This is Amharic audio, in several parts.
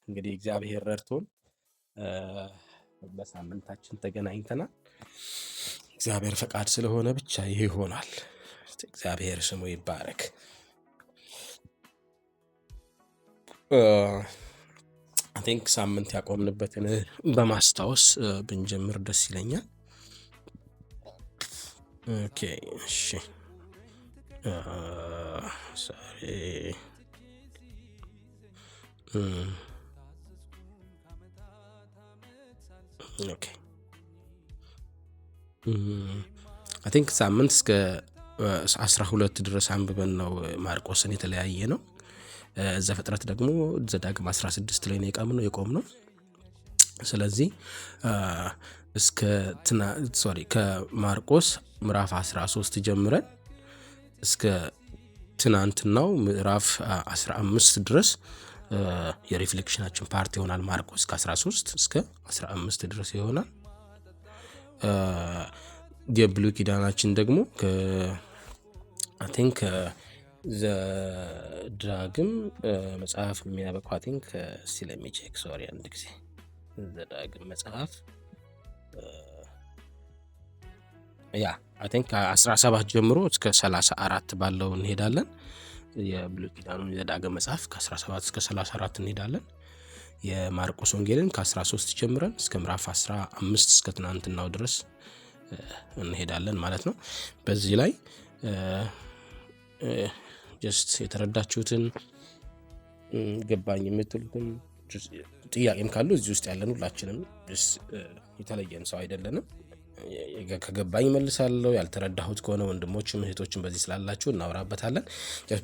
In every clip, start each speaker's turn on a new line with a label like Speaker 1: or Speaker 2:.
Speaker 1: እንግዲህ እግዚአብሔር ረድቶን በሳምንታችን ተገናኝተናል። እግዚአብሔር ፈቃድ ስለሆነ ብቻ ይሄ ይሆናል። እግዚአብሔር ስሙ ይባረክ። አይ ቲንክ ሳምንት ያቆምንበትን በማስታወስ ብንጀምር ደስ ይለኛል። ኦኬ እሺ። ዛሬ ኦኬ አይ ቲንክ ሳምንት እስከ 12 ድረስ አንብበን ነው ማርቆስን የተለያየ ነው። ዘፍጥረት ደግሞ ዘዳግም 16 ላይ ነው የቆምነው። ስለዚህ እስከ ከማርቆስ ምዕራፍ 13 ጀምረን እስከ ትናንትናው ምዕራፍ 15 ድረስ የሪፍሌክሽናችን ፓርት ይሆናል። ማርቆስ ከ13 እስከ 15 ድረስ ይሆናል። የብሉይ ኪዳናችን ደግሞ አይ ቲንክ ዘዳግም መጽሐፍ የሚያበቃው አይ ቲንክ ሲለሚቼክ ሶሪ አንድ ጊዜ ዘዳግም መጽሐፍ አይ ቲንክ 17 ጀምሮ እስከ 34 ባለው እንሄዳለን። የብሉይ ኪዳኑን የዘዳግም መጽሐፍ ከ17 እስከ 34 እንሄዳለን። የማርቆስ ወንጌልን ከ13 ጀምረን እስከ ምዕራፍ 15 እስከ ትናንትናው ድረስ እንሄዳለን ማለት ነው። በዚህ ላይ ጀስት የተረዳችሁትን ገባኝ የምትሉትን ጥያቄም ካሉ እዚህ ውስጥ ያለን ሁላችንም የተለየን ሰው አይደለንም። ከገባኝ መልሳለሁ። ያልተረዳሁት ከሆነ ወንድሞችም እህቶችም በዚህ ስላላችሁ እናወራበታለን።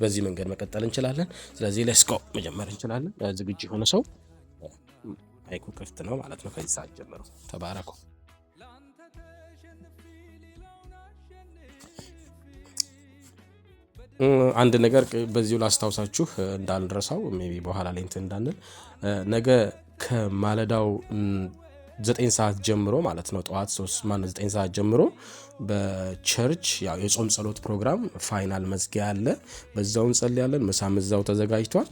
Speaker 1: በዚህ መንገድ መቀጠል እንችላለን። ስለዚህ ሌትስ ጎ መጀመር እንችላለን። ዝግጁ የሆነ ሰው ማይኩ ክፍት ነው ማለት ነው። ከዚህ ሰዓት ጀምሮ ተባረኩ። አንድ ነገር በዚሁ ላስታውሳችሁ እንዳንረሳው ሜቢ በኋላ ላይ እንትን እንዳንል ነገ ከማለዳው 9 ሰዓት ጀምሮ ማለት ነው ጠዋት 9 ሰዓት ጀምሮ በቸርች ያው የጾም ጸሎት ፕሮግራም ፋይናል መዝጊያ አለ። በዛው እንጸልያለን። ምሳም እዛው ተዘጋጅቷል።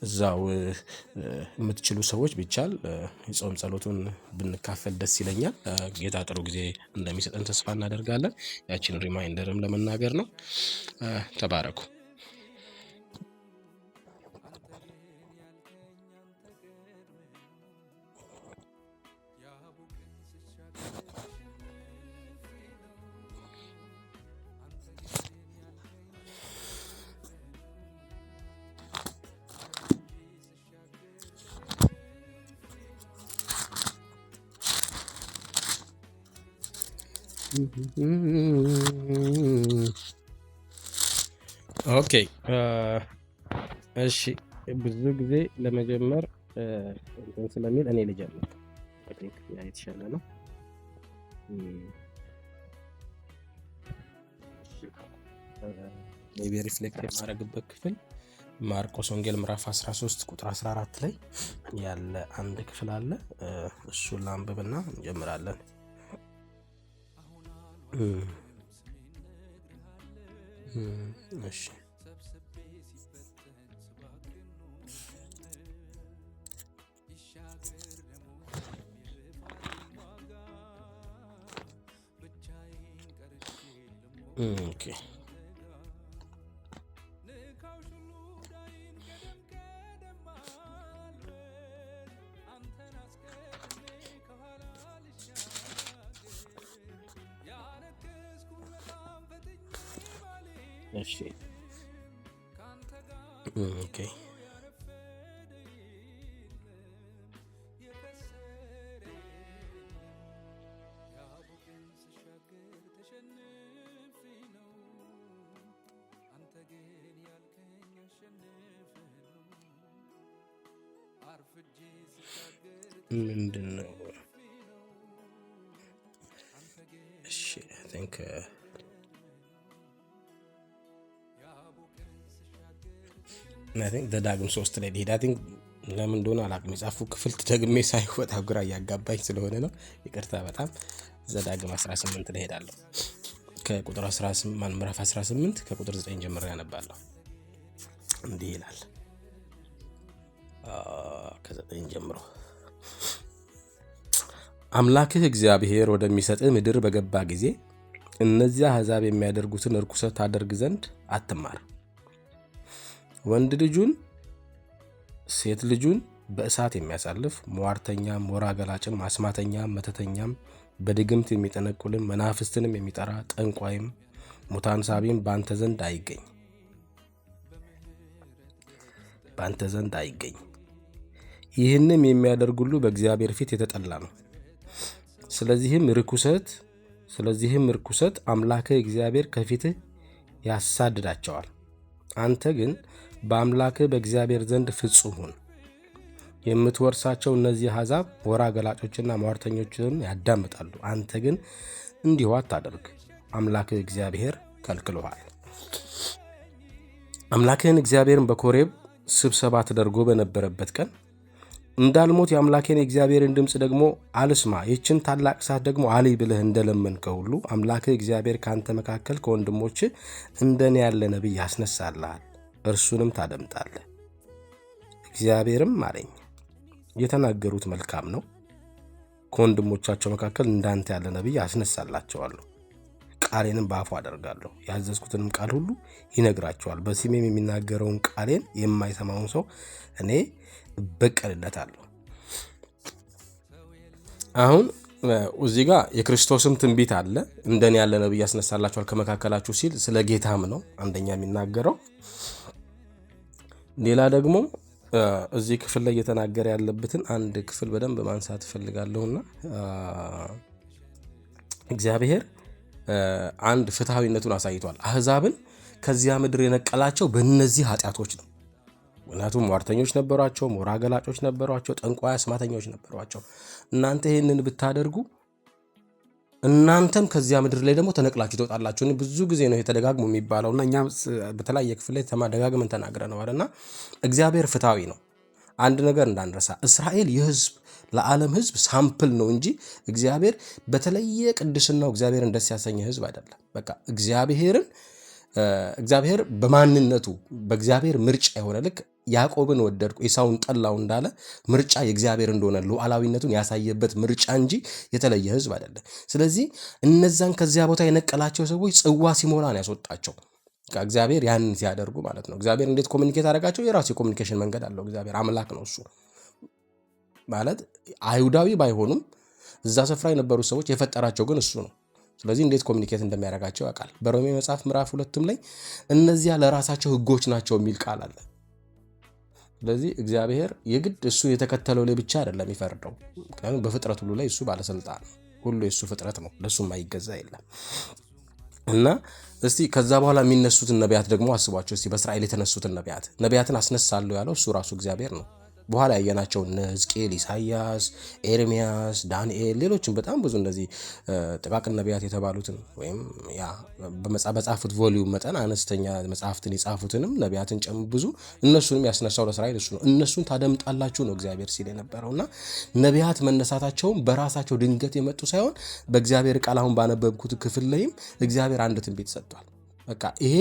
Speaker 1: እዛው የምትችሉ ሰዎች ቢቻል የጾም ጸሎቱን ብንካፈል ደስ ይለኛል። ጌታ ጥሩ ጊዜ እንደሚሰጠን ተስፋ እናደርጋለን። ያችን ሪማይንደርም ለመናገር ነው። ተባረኩ። ኦኬ እሺ። ብዙ ጊዜ ለመጀመር እንትን ስለሚል እኔ ልጀምር። አይ ቲንክ ያ የተሻለ ነው። ሜቢ ሪፍሌክት የማደርግበት ክፍል ማርቆስ ወንጌል ምዕራፍ 13 ቁጥር 14 ላይ ያለ አንድ ክፍል አለ። እሱን ላንብብና እንጀምራለን። እሺ ኦኬ እሺ ኦኬ ምንድነው? እሺ አይ ቲንክ ዘዳግም 3 ላይ ሊሄድ አይ ቲንክ ለምን እንደሆነ አላውቅም። የጻፉ ክፍል ደግሜ ሳይወጣ ግራ እያጋባኝ ስለሆነ ነው። ይቅርታ በጣም። ዘዳግም 18 ላይ ሄዳለሁ። ከቁጥር 18 ምዕራፍ 18 ከቁጥር 9 ጀምሮ ያነባለሁ። እንዲህ ይላል። 19 ጀምሮ አምላክህ እግዚአብሔር ወደሚሰጥህ ምድር በገባ ጊዜ እነዚያ አሕዛብ የሚያደርጉትን ርኩሰት ታደርግ ዘንድ አትማር። ወንድ ልጁን ሴት ልጁን በእሳት የሚያሳልፍ ሟርተኛም፣ ወራ ገላጭም፣ አስማተኛም፣ መተተኛም፣ በድግምት የሚጠነቁልም፣ መናፍስትንም የሚጠራ ጠንቋይም፣ ሙታን ሳቢም በአንተ ዘንድ አይገኝ። ይህንም የሚያደርግ ሁሉ በእግዚአብሔር ፊት የተጠላ ነው። ስለዚህም ርኩሰት አምላክህ እግዚአብሔር ከፊትህ ያሳድዳቸዋል። አንተ ግን በአምላክህ በእግዚአብሔር ዘንድ ፍጹም ሁን። የምትወርሳቸው እነዚህ አሕዛብ ወራ ገላጮችና ሟርተኞችን ያዳምጣሉ። አንተ ግን እንዲሁ አታደርግ፣ አምላክህ እግዚአብሔር ከልክሎሃል። አምላክህን እግዚአብሔርን በኮሬብ ስብሰባ ተደርጎ በነበረበት ቀን እንዳልሞት የአምላኬን የእግዚአብሔርን ድምፅ ደግሞ አልስማ፣ ይችን ታላቅ እሳት ደግሞ አልይ ብለህ እንደለመንከው ሁሉ አምላክህ እግዚአብሔር ካንተ መካከል ከወንድሞች እንደኔ ያለ ነቢይ ያስነሳልሃል፣ እርሱንም ታደምጣለህ። እግዚአብሔርም አለኝ፣ የተናገሩት መልካም ነው። ከወንድሞቻቸው መካከል እንዳንተ ያለ ነቢይ አስነሳላቸዋለሁ፣ ቃሌንም በአፉ አደርጋለሁ፣ ያዘዝኩትንም ቃል ሁሉ ይነግራቸዋል። በስሜም የሚናገረውን ቃሌን የማይሰማውን ሰው እኔ እበቀልለታለሁ። አሁን እዚህ ጋር የክርስቶስም ትንቢት አለ። እንደኔ ያለ ነቢይ ያስነሳላቸዋል ከመካከላችሁ ሲል ስለ ጌታም ነው አንደኛ የሚናገረው። ሌላ ደግሞ እዚህ ክፍል ላይ እየተናገረ ያለበትን አንድ ክፍል በደንብ ማንሳት እፈልጋለሁና እግዚአብሔር አንድ ፍትሐዊነቱን አሳይቷል። አሕዛብን ከዚያ ምድር የነቀላቸው በእነዚህ ኃጢአቶች ነው። ምክንያቱም ሟርተኞች ነበሯቸው፣ ሞራ ገላጮች ነበሯቸው፣ ጠንቋይ አስማተኞች ነበሯቸው። እናንተ ይህንን ብታደርጉ እናንተም ከዚያ ምድር ላይ ደግሞ ተነቅላችሁ ትወጣላችሁ። ብዙ ጊዜ ነው የተደጋግሞ የሚባለውና እኛ በተለያየ ክፍል ላይ ደጋግመን ተናግረነዋልና እግዚአብሔር ፍትሐዊ ነው። አንድ ነገር እንዳንረሳ፣ እስራኤል ለዓለም ሕዝብ ሳምፕል ነው እንጂ እግዚአብሔር በተለየ ቅድስናው እግዚአብሔርን ደስ ያሰኘ ሕዝብ አይደለም። በቃ እግዚአብሔር በማንነቱ በእግዚአብሔር ምርጫ የሆነ ልክ ያዕቆብን ወደድኩ ኤሳውን ጠላው እንዳለ ምርጫ የእግዚአብሔር እንደሆነ ሉዓላዊነቱን ያሳየበት ምርጫ እንጂ የተለየ ሕዝብ አይደለም። ስለዚህ እነዛን ከዚያ ቦታ የነቀላቸው ሰዎች ጽዋ ሲሞላ ነው ያስወጣቸው። እግዚአብሔር ያንን ሲያደርጉ ማለት ነው። እግዚአብሔር እንዴት ኮሚኒኬት አደረጋቸው? የራሱ የኮሚኒኬሽን መንገድ አለው። እግዚአብሔር አምላክ ነው። እሱ ማለት አይሁዳዊ ባይሆኑም እዛ ስፍራ የነበሩ ሰዎች የፈጠራቸው ግን እሱ ነው። ስለዚህ እንዴት ኮሚኒኬት እንደሚያደርጋቸው ያውቃል። በሮሜ መጽሐፍ ምዕራፍ 2 ላይ እነዚያ ለራሳቸው ሕጎች ናቸው የሚል ቃል አለ። ስለዚህ እግዚአብሔር የግድ እሱ የተከተለው ላይ ብቻ አይደለም የሚፈርደው። ምክንያቱም በፍጥረት ሁሉ ላይ እሱ ባለስልጣን ነው። ሁሉ የእሱ ፍጥረት ነው። ለእሱ የማይገዛ የለም። እና እስቲ ከዛ በኋላ የሚነሱትን ነቢያት ደግሞ አስቧቸው። እስቲ በእስራኤል የተነሱትን ነቢያትን አስነሳለሁ ያለው እሱ ራሱ እግዚአብሔር ነው። በኋላ ያየናቸው ሕዝቅኤል፣ ኢሳያስ፣ ኤርሚያስ፣ ዳንኤል፣ ሌሎችም በጣም ብዙ እንደዚህ ጥቃቅን ነቢያት የተባሉትን ወይም ያ በጻፉት ቮሊዩም መጠን አነስተኛ መጽሐፍትን የጻፉትንም ነቢያትን ብዙ እነሱንም ያስነሳው ለእስራኤል እሱ ነው። እነሱን ታደምጣላችሁ ነው እግዚአብሔር ሲል የነበረውና ነቢያት መነሳታቸውም በራሳቸው ድንገት የመጡ ሳይሆን በእግዚአብሔር ቃል አሁን ባነበብኩት ክፍል ላይም እግዚአብሔር አንድ ትንቢት ሰጥቷል። በቃ ይሄ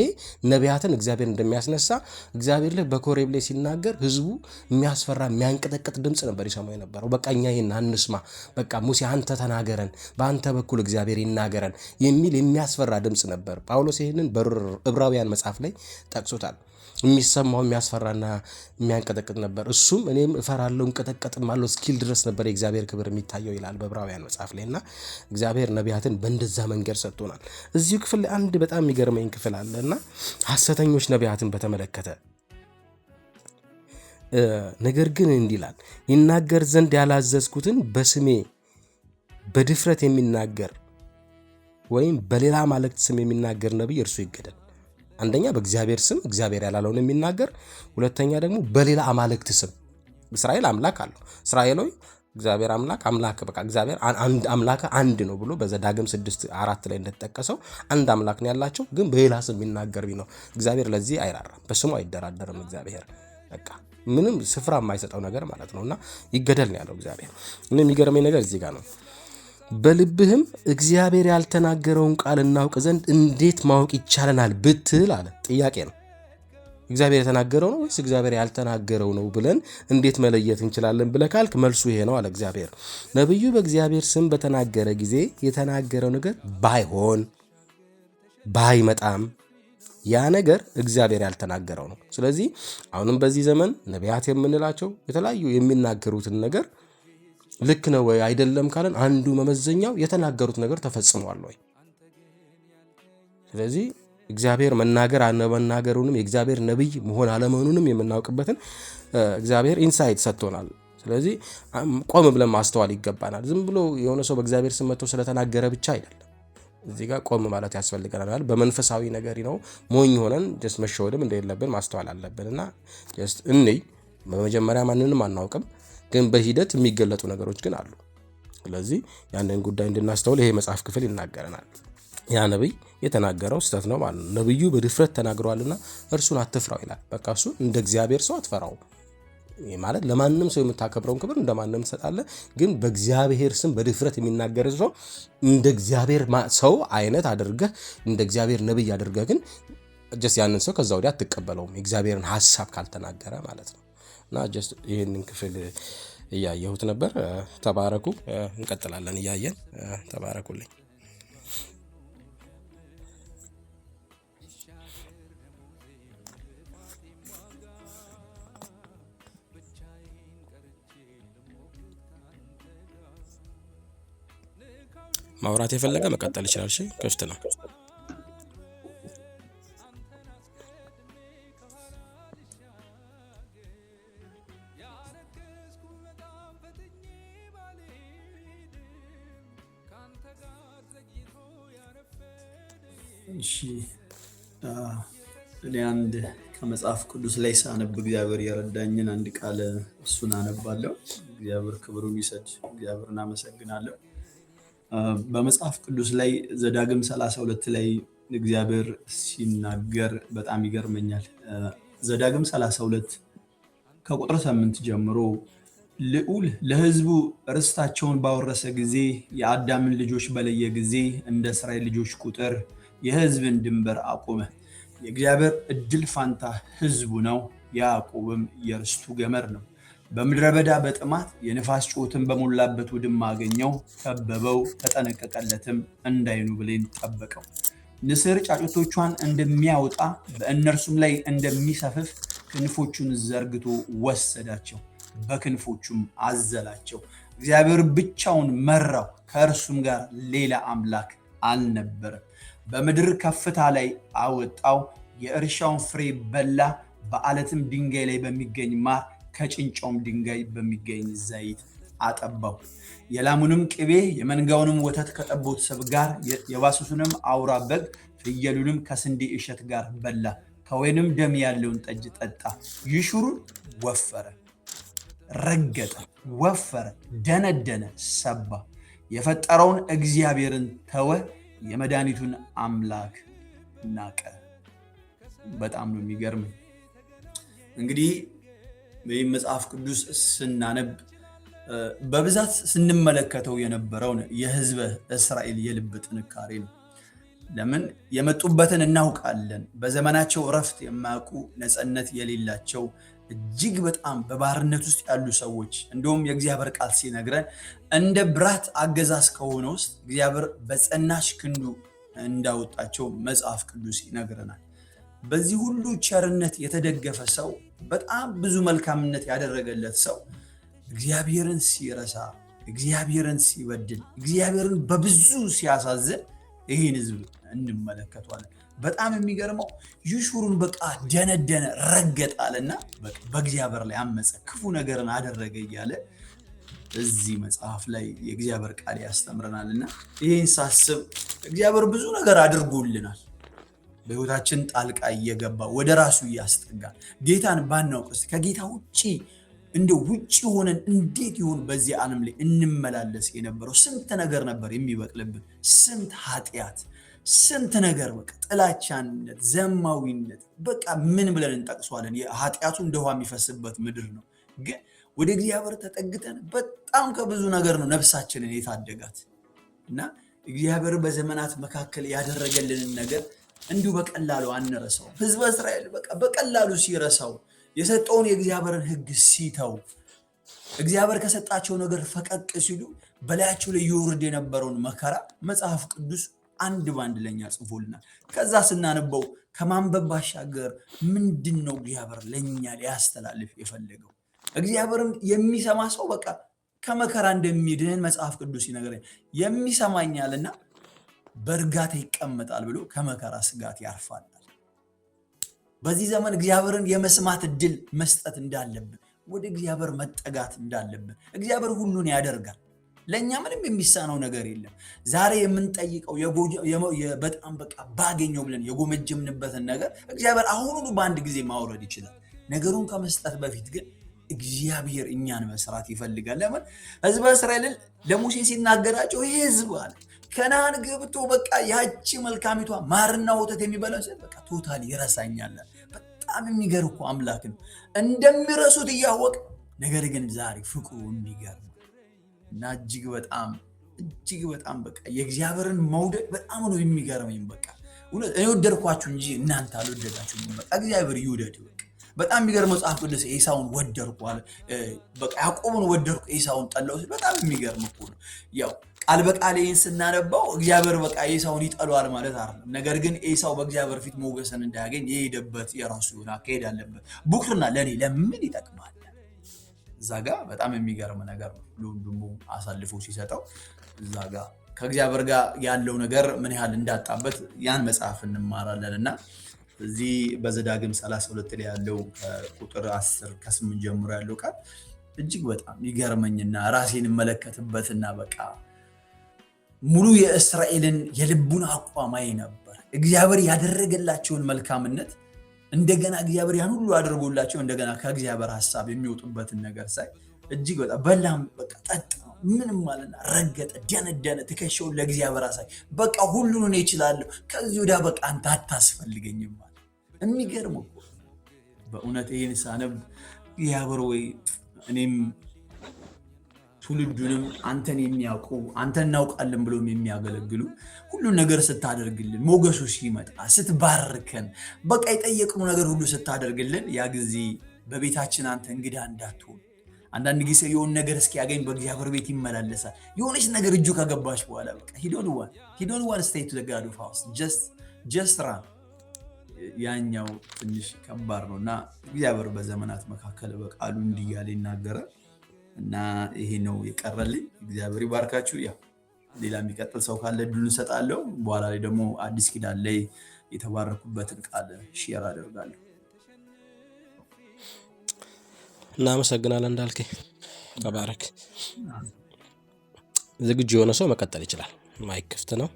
Speaker 1: ነቢያትን እግዚአብሔር እንደሚያስነሳ እግዚአብሔር ላይ በኮሬብ ላይ ሲናገር ህዝቡ የሚያስፈራ የሚያንቀጠቅጥ ድምፅ ነበር ይሰማው የነበረው። በቃ እኛ ይሄን አንስማ፣ በቃ ሙሴ አንተ ተናገረን፣ በአንተ በኩል እግዚአብሔር ይናገረን የሚል የሚያስፈራ ድምፅ ነበር። ጳውሎስ ይህንን በዕብራውያን መጽሐፍ ላይ ጠቅሶታል። የሚሰማው የሚያስፈራና የሚያንቀጠቅጥ ነበር። እሱም እኔም እፈራለሁ እንቀጠቀጥማለሁ እስኪል ድረስ ነበር የእግዚአብሔር ክብር የሚታየው ይላል በዕብራውያን መጽሐፍ ላይ። እና እግዚአብሔር ነቢያትን በእንደዛ መንገድ ሰጥቶናል። እዚሁ ክፍል ላይ አንድ በጣም የሚገርመኝ ክፍል አለ እና ሐሰተኞች ነቢያትን በተመለከተ ነገር ግን እንዲህ ይላል፣ ይናገር ዘንድ ያላዘዝኩትን በስሜ በድፍረት የሚናገር ወይም በሌላ አማልክት ስም የሚናገር ነቢይ እርሱ ይገደል። አንደኛ በእግዚአብሔር ስም እግዚአብሔር ያላለውን የሚናገር፣ ሁለተኛ ደግሞ በሌላ አማልክት ስም። እስራኤል አምላክ አለው። እስራኤላዊ እግዚአብሔር አምላክ በቃ እግዚአብሔር አምላክ አንድ ነው ብሎ በዘዳግም 6:4 ላይ እንደተጠቀሰው አንድ አምላክ ነው ያላቸው። ግን በሌላ ስም የሚናገር ነው እግዚአብሔር ለዚህ አይራራም፣ በስሙ አይደራደርም። እግዚአብሔር በቃ ምንም ስፍራ የማይሰጠው ነገር ማለት ነውና ይገደል ነው ያለው እግዚአብሔር። የሚገርመኝ ነገር እዚህ ጋር ነው። በልብህም እግዚአብሔር ያልተናገረውን ቃል እናውቅ ዘንድ እንዴት ማወቅ ይቻለናል ብትል አለ። ጥያቄ ነው። እግዚአብሔር የተናገረው ነው ወይስ እግዚአብሔር ያልተናገረው ነው ብለን እንዴት መለየት እንችላለን ብለህ ካልክ መልሱ ይሄ ነው አለ እግዚአብሔር። ነብዩ በእግዚአብሔር ስም በተናገረ ጊዜ የተናገረው ነገር ባይመጣም ያ ነገር እግዚአብሔር ያልተናገረው ነው። ስለዚህ አሁንም በዚህ ዘመን ነቢያት የምንላቸው የተለያዩ የሚናገሩትን ነገር ልክ ነው ወይ አይደለም ካለን አንዱ መመዘኛው የተናገሩት ነገር ተፈጽሟል ወይ። ስለዚህ እግዚአብሔር መናገር አለመናገሩንም የእግዚአብሔር ነብይ መሆን አለመሆኑንም የምናውቅበትን እግዚአብሔር ኢንሳይት ሰጥቶናል። ስለዚህ ቆም ብለን ማስተዋል ይገባናል። ዝም ብሎ የሆነ ሰው በእግዚአብሔር ስም መጥቶ ስለተናገረ ብቻ አይደለም። እዚህ ጋር ቆም ማለት ያስፈልገናል። በመንፈሳዊ ነገር ነው ሞኝ ሆነን ጀስት መሸወድም እንደሌለብን ማስተዋል አለብንና ጀስት በመጀመሪያ ማንንም አናውቅም፣ ግን በሂደት የሚገለጡ ነገሮች ግን አሉ። ስለዚህ ያንን ጉዳይ እንድናስተውል ይሄ መጽሐፍ ክፍል ይናገረናል። ያ ነብይ የተናገረው ስህተት ነው ማለት ነው። ነብዩ በድፍረት ተናግሯልና እርሱን አትፍራው ይላል። በቃ እሱ እንደ እግዚአብሔር ሰው አትፈራው ማለት ለማንም ሰው የምታከብረውን ክብር እንደማንም ትሰጣለህ፣ ግን በእግዚአብሔር ስም በድፍረት የሚናገር ሰው እንደ እግዚአብሔር ሰው አይነት አድርገህ እንደ እግዚአብሔር ነብይ አድርገህ ግን ጀስት ያንን ሰው ከዛ ወዲያ አትቀበለውም፣ የእግዚአብሔርን ሐሳብ ካልተናገረ ማለት ነው። እና ጀስት ይሄንን ክፍል እያየሁት ነበር። ተባረኩ። እንቀጥላለን እያየን። ተባረኩልኝ። ማውራት የፈለገ መቀጠል ይችላል። እሺ ክፍት ነው።
Speaker 2: እሺ እኔ አንድ ከመጽሐፍ ቅዱስ ላይ ሳነብ እግዚአብሔር የረዳኝን አንድ ቃል እሱን አነባለሁ። እግዚአብሔር ክብሩን ይሰድ። እግዚአብሔርን አመሰግናለሁ። በመጽሐፍ ቅዱስ ላይ ዘዳግም 32 ላይ እግዚአብሔር ሲናገር በጣም ይገርመኛል። ዘዳግም 32 ከቁጥር 8 ጀምሮ ልዑል ለሕዝቡ ርስታቸውን ባወረሰ ጊዜ የአዳምን ልጆች በለየ ጊዜ እንደ እስራኤል ልጆች ቁጥር የሕዝብን ድንበር አቆመ። የእግዚአብሔር እድል ፋንታ ሕዝቡ ነው፣ ያዕቆብም የርስቱ ገመር ነው። በምድረ በዳ በጥማት የንፋስ ጩኸትን በሞላበት ውድማ አገኘው፣ ከበበው፣ ተጠነቀቀለትም፣ እንዳይኑ ብሌን ጠበቀው። ንስር ጫጩቶቿን እንደሚያወጣ በእነርሱም ላይ እንደሚሰፍፍ ክንፎቹን ዘርግቶ ወሰዳቸው፣ በክንፎቹም አዘላቸው። እግዚአብሔር ብቻውን መራው፣ ከእርሱም ጋር ሌላ አምላክ አልነበረም። በምድር ከፍታ ላይ አወጣው፣ የእርሻውን ፍሬ በላ። በዓለትም ድንጋይ ላይ በሚገኝ ማር ከጭንጫውም ድንጋይ በሚገኝ ዘይት አጠባው። የላሙንም ቅቤ የመንጋውንም ወተት ከጠቦት ስብ ጋር የባሱትንም አውራ በግ ፍየሉንም ከስንዴ እሸት ጋር በላ። ከወይንም ደም ያለውን ጠጅ ጠጣ። ይሹሩን ወፈረ፣ ረገጠ፣ ወፈረ፣ ደነደነ፣ ሰባ። የፈጠረውን እግዚአብሔርን ተወ፣ የመድኃኒቱን አምላክ ናቀ። በጣም ነው የሚገርመኝ። እንግዲህ ይህ መጽሐፍ ቅዱስ ስናነብ በብዛት ስንመለከተው የነበረውን የሕዝበ እስራኤል የልብ ጥንካሬ ነው። ለምን የመጡበትን እናውቃለን። በዘመናቸው እረፍት የማያውቁ ነፃነት የሌላቸው እጅግ በጣም በባርነት ውስጥ ያሉ ሰዎች፣ እንደውም የእግዚአብሔር ቃል ሲነግረን እንደ ብራት አገዛዝ ከሆነ ውስጥ እግዚአብሔር በጸናች ክንዱ እንዳወጣቸው መጽሐፍ ቅዱስ ይነግረናል። በዚህ ሁሉ ቸርነት የተደገፈ ሰው፣ በጣም ብዙ መልካምነት ያደረገለት ሰው እግዚአብሔርን ሲረሳ፣ እግዚአብሔርን ሲበድል፣ እግዚአብሔርን በብዙ ሲያሳዝን ይህን ህዝብ እንመለከቷለን። በጣም የሚገርመው ይሹሩን በቃ ደነደነ፣ ረገጣልና በእግዚአብሔር ላይ አመፀ፣ ክፉ ነገርን አደረገ እያለ እዚህ መጽሐፍ ላይ የእግዚአብሔር ቃል ያስተምረናልና ይህን ሳስብ እግዚአብሔር ብዙ ነገር አድርጎልናል። በህይወታችን ጣልቃ እየገባ ወደ ራሱ እያስጠጋል። ጌታን ባናውቅስ ከጌታ ውጪ እንደ ውጪ ሆነን እንዴት ይሆን በዚህ ዓለም ላይ እንመላለስ የነበረው? ስንት ነገር ነበር የሚበቅልብን፣ ስንት ኃጢአት፣ ስንት ነገር፣ በቃ ጥላቻነት፣ ዘማዊነት፣ በቃ ምን ብለን እንጠቅሷለን? ኃጢአቱ እንደ ውሃ የሚፈስበት ምድር ነው። ግን ወደ እግዚአብሔር ተጠግተን በጣም ከብዙ ነገር ነው ነፍሳችንን የታደጋት እና እግዚአብሔር በዘመናት መካከል ያደረገልንን ነገር እንዲሁ በቀላሉ አንረሳው። ህዝበ እስራኤል በቃ በቀላሉ ሲረሳው የሰጠውን የእግዚአብሔርን ሕግ ሲተው እግዚአብሔር ከሰጣቸው ነገር ፈቀቅ ሲሉ በላያቸው ላይ ይወርድ የነበረውን መከራ መጽሐፍ ቅዱስ አንድ ባንድ ለኛ ጽፎልናል። ከዛ ስናነበው ከማንበብ ባሻገር ምንድን ነው እግዚአብሔር ለኛ ሊያስተላልፍ የፈለገው? እግዚአብሔርን የሚሰማ ሰው በቃ ከመከራ እንደሚድን መጽሐፍ ቅዱስ ይነግረናል። የሚሰማኛልና በእርጋታ ይቀመጣል ብሎ ከመከራ ስጋት ያርፋል። በዚህ ዘመን እግዚአብሔርን የመስማት እድል መስጠት እንዳለብን፣ ወደ እግዚአብሔር መጠጋት እንዳለብን። እግዚአብሔር ሁሉን ያደርጋል። ለእኛ ምንም የሚሳነው ነገር የለም። ዛሬ የምንጠይቀው በጣም በቃ ባገኘው ብለን የጎመጀምንበትን ነገር እግዚአብሔር አሁኑኑ በአንድ ጊዜ ማውረድ ይችላል። ነገሩን ከመስጠት በፊት ግን እግዚአብሔር እኛን መስራት ይፈልጋል። ለምን ህዝበ እስራኤልን ለሙሴ ሲናገራቸው ይህ ህዝብ አለ ከነዓን ገብቶ በቃ ያቺ መልካሚቷ ማርና ወተት የሚበላው በቃ ቶታል ይረሳኛል። በጣም የሚገርም እኮ አምላክ ነው። እንደሚረሱት እያወቅ ነገር ግን ዛሬ ፍቅሩ የሚገርም እና እጅግ በጣም በቃ የእግዚአብሔርን መውደድ በጣም ነው የሚገርመኝ። በቃ እኔ ወደድኳችሁ እንጂ እናንተ አልወደዳችሁም። በቃ እግዚአብሔር ይውደድ። በጣም የሚገርመው መጽሐፍ ቅዱስ ኤሳውን ወደድኩ አለ። በቃ ያዕቆብን ወደድኩ ኤሳውን ጠላው ሲል በጣም የሚገርም እኮ ነው። ያው ቃል በቃል ይህን ስናነባው እግዚአብሔር በቃ ኤሳውን ይጠሏል ማለት አይደለም። ነገር ግን ኤሳው በእግዚአብሔር ፊት ሞገስን እንዳያገኝ የሄደበት የራሱ የሆነ አካሄድ አለበት። ቡክርና ለእኔ ለምን ይጠቅማል? እዛ ጋ በጣም የሚገርም ነገር ነው። ለወንድሙ አሳልፎ ሲሰጠው እዛ ጋ ከእግዚአብሔር ጋር ያለው ነገር ምን ያህል እንዳጣበት ያን መጽሐፍ እንማራለን። እና እዚህ በዘዳግም 32 ላይ ያለው ቁጥር 10 ከ8 ጀምሮ ያለው ቃል እጅግ በጣም ይገርመኝና ራሴን እመለከትበትና በቃ ሙሉ የእስራኤልን የልቡን አቋም አይ ነበር። እግዚአብሔር ያደረገላቸውን መልካምነት እንደገና እግዚአብሔር ያን ሁሉ አድርጎላቸው እንደገና ከእግዚአብሔር ሐሳብ የሚወጡበትን ነገር ሳይ እጅግ በጣም በላም በቃ ጠጣ ምንም ማለና ረገጠ፣ ደነደነ፣ ትከሻውን ለእግዚአብሔር አሳይ። በቃ ሁሉን እኔ እችላለሁ፣ ከዚህ ወዲያ በቃ አንተ አታስፈልገኝም ማለት። የሚገርም እኮ በእውነት ይህን ሳነብ እግዚአብሔር ወይ እኔም ትውልዱንም አንተን የሚያውቁ አንተን እናውቃለን ብሎም የሚያገለግሉ ሁሉን ነገር ስታደርግልን፣ ሞገሱ ሲመጣ ስትባርከን፣ በቃ የጠየቅነው ነገር ሁሉ ስታደርግልን ያ ጊዜ በቤታችን አንተ እንግዳ እንዳትሆን። አንዳንድ ጊዜ የሆነ ነገር እስኪያገኝ በእግዚአብሔር ቤት ይመላለሳል። የሆነች ነገር እጁ ከገባች በኋላ በቃ ሂዶን ዋን ስቴይ ቱ ዘ ጋድ ኦፍ ሃውስ ጀስት ራን። ያኛው ትንሽ ከባድ ነው እና እግዚአብሔር በዘመናት መካከል በቃሉ እንዲህ እያለ ይናገራል። እና ይሄ ነው የቀረልኝ። እግዚአብሔር ይባርካችሁ። ያው ሌላ የሚቀጥል ሰው ካለ እድሉን እንሰጣለሁ። በኋላ ላይ ደግሞ አዲስ ኪዳን ላይ የተባረኩበትን ቃል ሼር አደርጋለሁ።
Speaker 1: እናመሰግናለን እንዳልከ ተባረክ። ዝግጁ የሆነ ሰው መቀጠል ይችላል። ማይክ ክፍት ነው።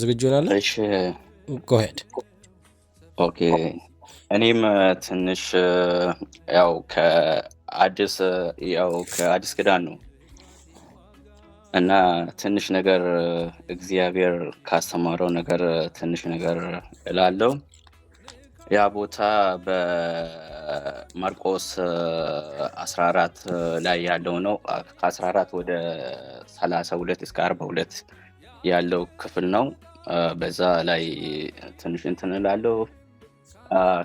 Speaker 1: ዝግጁ ናለ?
Speaker 3: እሺ
Speaker 1: ጎሄድ።
Speaker 3: ኦኬ። እኔም ትንሽ ያው ከአዲስ ኪዳን ነው እና ትንሽ ነገር እግዚአብሔር ካስተማረው ነገር ትንሽ ነገር እላለሁ። ያ ቦታ በማርቆስ 14 ላይ ያለው ነው። ከ14 ወደ 32 እስከ 42 ያለው ክፍል ነው። በዛ ላይ ትንሽ እንትን እላለሁ።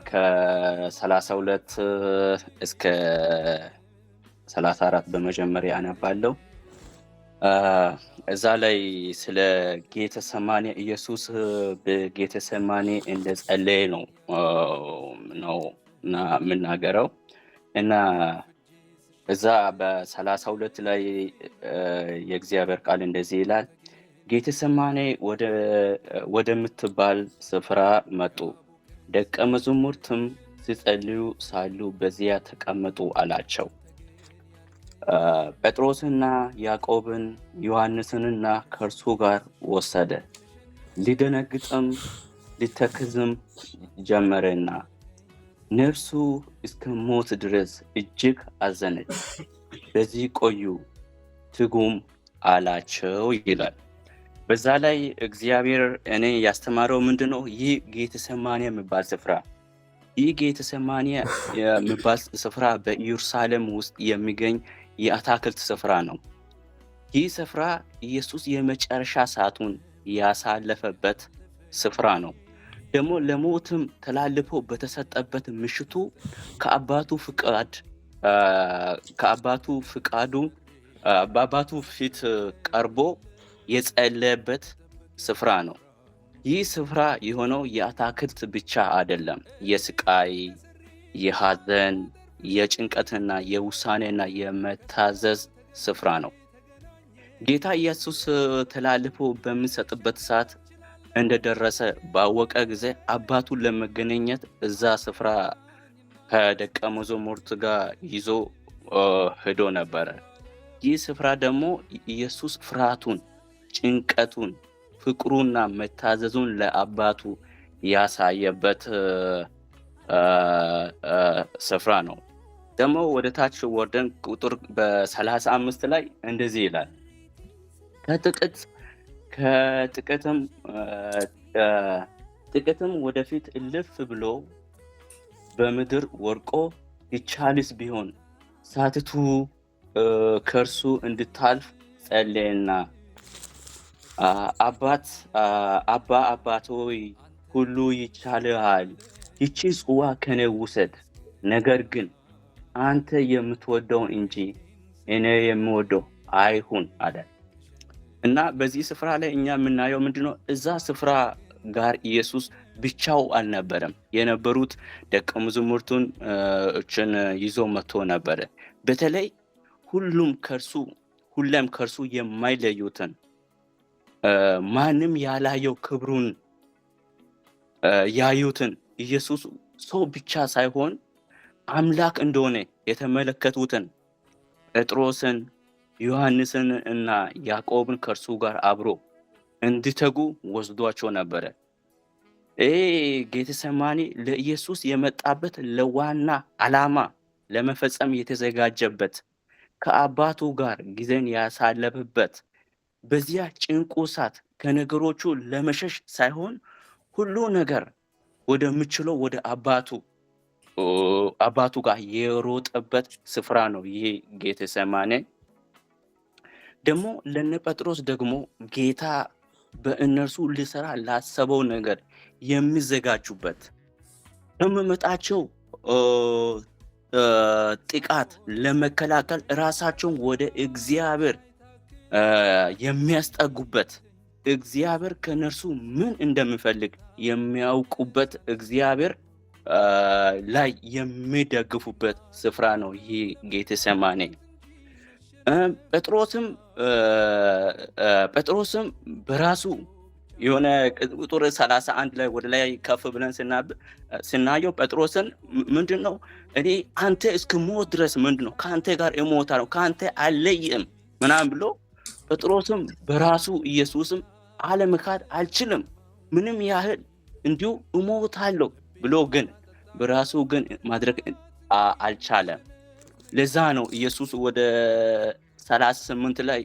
Speaker 3: ከ32 እስከ 34 በመጀመሪያ አነባለሁ። እዛ ላይ ስለ ጌተሰማኒ ኢየሱስ በጌተሰማኒ እንደጸለየ ነው እና የምናገረው እና እዛ በ32 ላይ የእግዚአብሔር ቃል እንደዚህ ይላል፣ ጌቴሰማኔ ወደምትባል ስፍራ መጡ። ደቀ መዛሙርትም ሲጸልዩ ሳሉ በዚያ ተቀመጡ አላቸው። ጴጥሮስና ያዕቆብን ዮሐንስንና ከእርሱ ጋር ወሰደ። ሊደነግጥም ሊተክዝም ጀመረና ነፍሱ እስከ ሞት ድረስ እጅግ አዘነች። በዚህ ቆዩ ትጉም አላቸው ይላል። በዛ ላይ እግዚአብሔር እኔ ያስተማረው ምንድነው? ይህ ጌቴሰማኒ የሚባል ስፍራ ይህ ጌቴሰማኒ የሚባል ስፍራ በኢየሩሳሌም ውስጥ የሚገኝ የአታክልት ስፍራ ነው። ይህ ስፍራ ኢየሱስ የመጨረሻ ሰዓቱን ያሳለፈበት ስፍራ ነው። ደግሞ ለሞትም ተላልፎ በተሰጠበት ምሽቱ በአባቱ ፊት ቀርቦ የጸለየበት ስፍራ ነው። ይህ ስፍራ የሆነው የአታክልት ብቻ አይደለም። የስቃይ፣ የሐዘን፣ የጭንቀትና የውሳኔና የመታዘዝ ስፍራ ነው። ጌታ ኢየሱስ ተላልፎ በሚሰጥበት ሰዓት እንደደረሰ ባወቀ ጊዜ አባቱን ለመገናኘት እዛ ስፍራ ከደቀ መዛሙርት ጋር ይዞ ሄዶ ነበረ። ይህ ስፍራ ደግሞ ኢየሱስ ፍርሃቱን፣ ጭንቀቱን፣ ፍቅሩና መታዘዙን ለአባቱ ያሳየበት ስፍራ ነው። ደግሞ ወደ ታች ወርደን ቁጥር በ35 ላይ እንደዚህ ይላል። ከጥቂትም ወደፊት እልፍ ብሎ በምድር ወድቆ ይቻልስ ቢሆን ሳትቱ ከእርሱ እንድታልፍ ጸለየና አባት ሆይ ሁሉ ይቻልሃል፣ ይቺ ጽዋ ከኔ ውሰድ፣ ነገር ግን አንተ የምትወደው እንጂ እኔ የምወደው አይሁን አለ። እና በዚህ ስፍራ ላይ እኛ የምናየው ምንድነው? እዛ ስፍራ ጋር ኢየሱስ ብቻው አልነበረም። የነበሩት ደቀ መዛሙርቱን ይዞ መጥቶ ነበረ። በተለይ ሁሌም ከእርሱ የማይለዩትን ማንም ያላየው ክብሩን ያዩትን ኢየሱስ ሰው ብቻ ሳይሆን አምላክ እንደሆነ የተመለከቱትን ጴጥሮስን፣ ዮሐንስን እና ያዕቆብን ከእርሱ ጋር አብሮ እንዲተጉ ወስዷቸው ነበረ። ጌቴሰማኒ ለኢየሱስ የመጣበት ለዋና ዓላማ ለመፈጸም የተዘጋጀበት ከአባቱ ጋር ጊዜን ያሳለፈበት በዚያ ጭንቁ ሰዓት ከነገሮቹ ለመሸሽ ሳይሆን ሁሉ ነገር ወደሚችለው ወደ አባቱ ጋር የሮጠበት ስፍራ ነው ይሄ ጌቴሰማኒ። ደግሞ ለነ ጴጥሮስ ደግሞ ጌታ በእነርሱ ሊሰራ ላሰበው ነገር የሚዘጋጁበት በመመጣቸው ጥቃት ለመከላከል ራሳቸውን ወደ እግዚአብሔር የሚያስጠጉበት እግዚአብሔር ከነርሱ ምን እንደሚፈልግ የሚያውቁበት እግዚአብሔር ላይ የሚደግፉበት ስፍራ ነው ይሄ ጌቴሰማኒ። ጴጥሮስም በራሱ የሆነ ቁጥር 31 ላይ ወደ ላይ ከፍ ብለን ስናየው ጴጥሮስን ምንድነው እኔ አንተ እስክሞት ድረስ ምንድነው ከአንተ ጋር እሞታለሁ ከአንተ አልለይም ምናምን ብሎ ጴጥሮስም በራሱ ኢየሱስም አለመካድ አልችልም ምንም ያህል እንዲሁ እሞታለሁ ብሎ ግን በራሱ ግን ማድረግ አልቻለም። ለዛ ነው ኢየሱስ ወደ 38 ላይ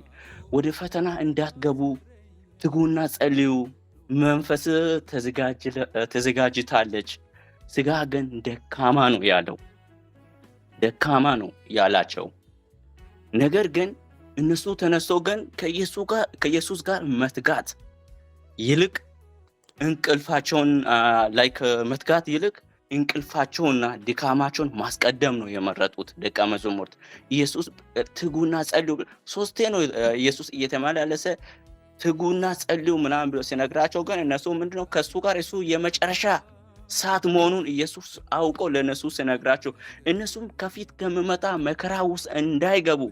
Speaker 3: ወደ ፈተና እንዳትገቡ ትጉና ጸልዩ፣ መንፈስ ተዘጋጅታለች፣ ስጋ ግን ደካማ ነው ያላቸው። ነገር ግን እነሱ ተነስተው ግን ከኢየሱስ ጋር መትጋት ይልቅ እንቅልፋቸውን ከመትጋት ይልቅ እንቅልፋቸውና ድካማቸውን ማስቀደም ነው የመረጡት ደቀ መዛሙርት። ኢየሱስ ትጉና ጸልዩ ሶስቴ ነው ኢየሱስ እየተመላለሰ ትጉና ጸልዩ ምናምን ብሎ ሲነግራቸው ግን እነሱ ምንድነው ከሱ ጋር እሱ የመጨረሻ ሰዓት መሆኑን ኢየሱስ አውቀው ለነሱ ሲነግራቸው እነሱም ከፊት ከመመጣ መከራ ውስጥ እንዳይገቡ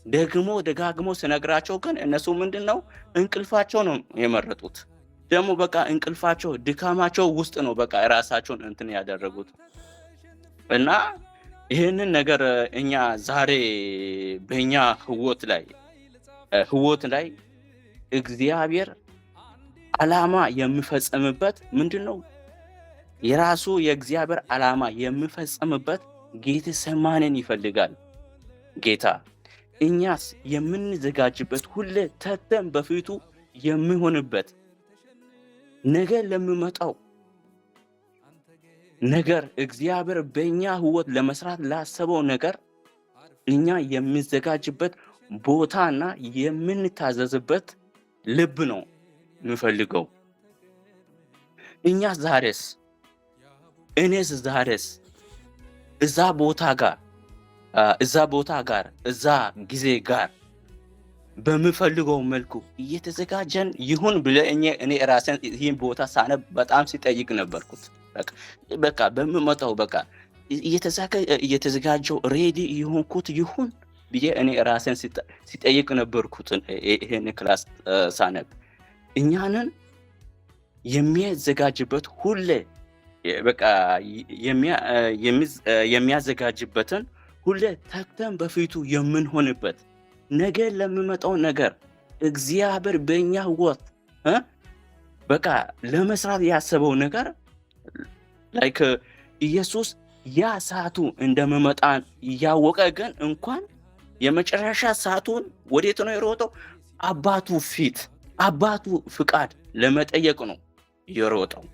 Speaker 3: ደግሞ ደጋግሞ ስነግራቸው ግን እነሱ ምንድነው እንቅልፋቸው ነው የመረጡት። ደግሞ በቃ እንቅልፋቸው ድካማቸው ውስጥ ነው በቃ ራሳቸውን እንትን ያደረጉት። እና ይህንን ነገር እኛ ዛሬ በእኛ ህይወት ላይ እግዚአብሔር ዓላማ የሚፈጸምበት ምንድነው? የራሱ የእግዚአብሔር ዓላማ የሚፈጸምበት ጌቴሴማኒን ይፈልጋል ጌታ። እኛስ የምንዘጋጅበት ሁሌ ተግተን በፊቱ የሚሆንበት ነገር ለሚመጣው ነገር እግዚአብሔር በእኛ ህይወት ለመስራት ላሰበው ነገር እኛ የሚዘጋጅበት ቦታና የምንታዘዝበት ልብ ነው የሚፈልገው። እኛስ ዛሬስ እኔስ ዛሬስ እዛ ቦታ ጋር እዛ ጊዜ ጋር በምፈልገው መልኩ እየተዘጋጀን ይሁን ብለ እኔ ራሴን ይህን ቦታ ሳነብ በጣም ሲጠይቅ ነበርኩት። በቃ በምመጣው በቃ እየተዘጋጀው ሬዲ ይሁንኩት ይሁን ብዬ እኔ ራሴን ሲጠይቅ ነበርኩት። ይሄን ክላስ ሳነብ እኛንን የሚያዘጋጅበት ሁሌ በቃ የሚያዘጋጅበትን ሁሌ ተግተን በፊቱ የምንሆንበት ነገር ለሚመጣው ነገር እግዚአብሔር በእኛ ህይወት በቃ ለመስራት ያሰበው ነገር ላይክ ኢየሱስ ያ ሰዓቱ እንደሚመጣ እያወቀ ግን እንኳን የመጨረሻ ሰዓቱን ወዴት ነው የሮጠው? አባቱ ፊት አባቱ ፍቃድ ለመጠየቅ ነው የሮጠው።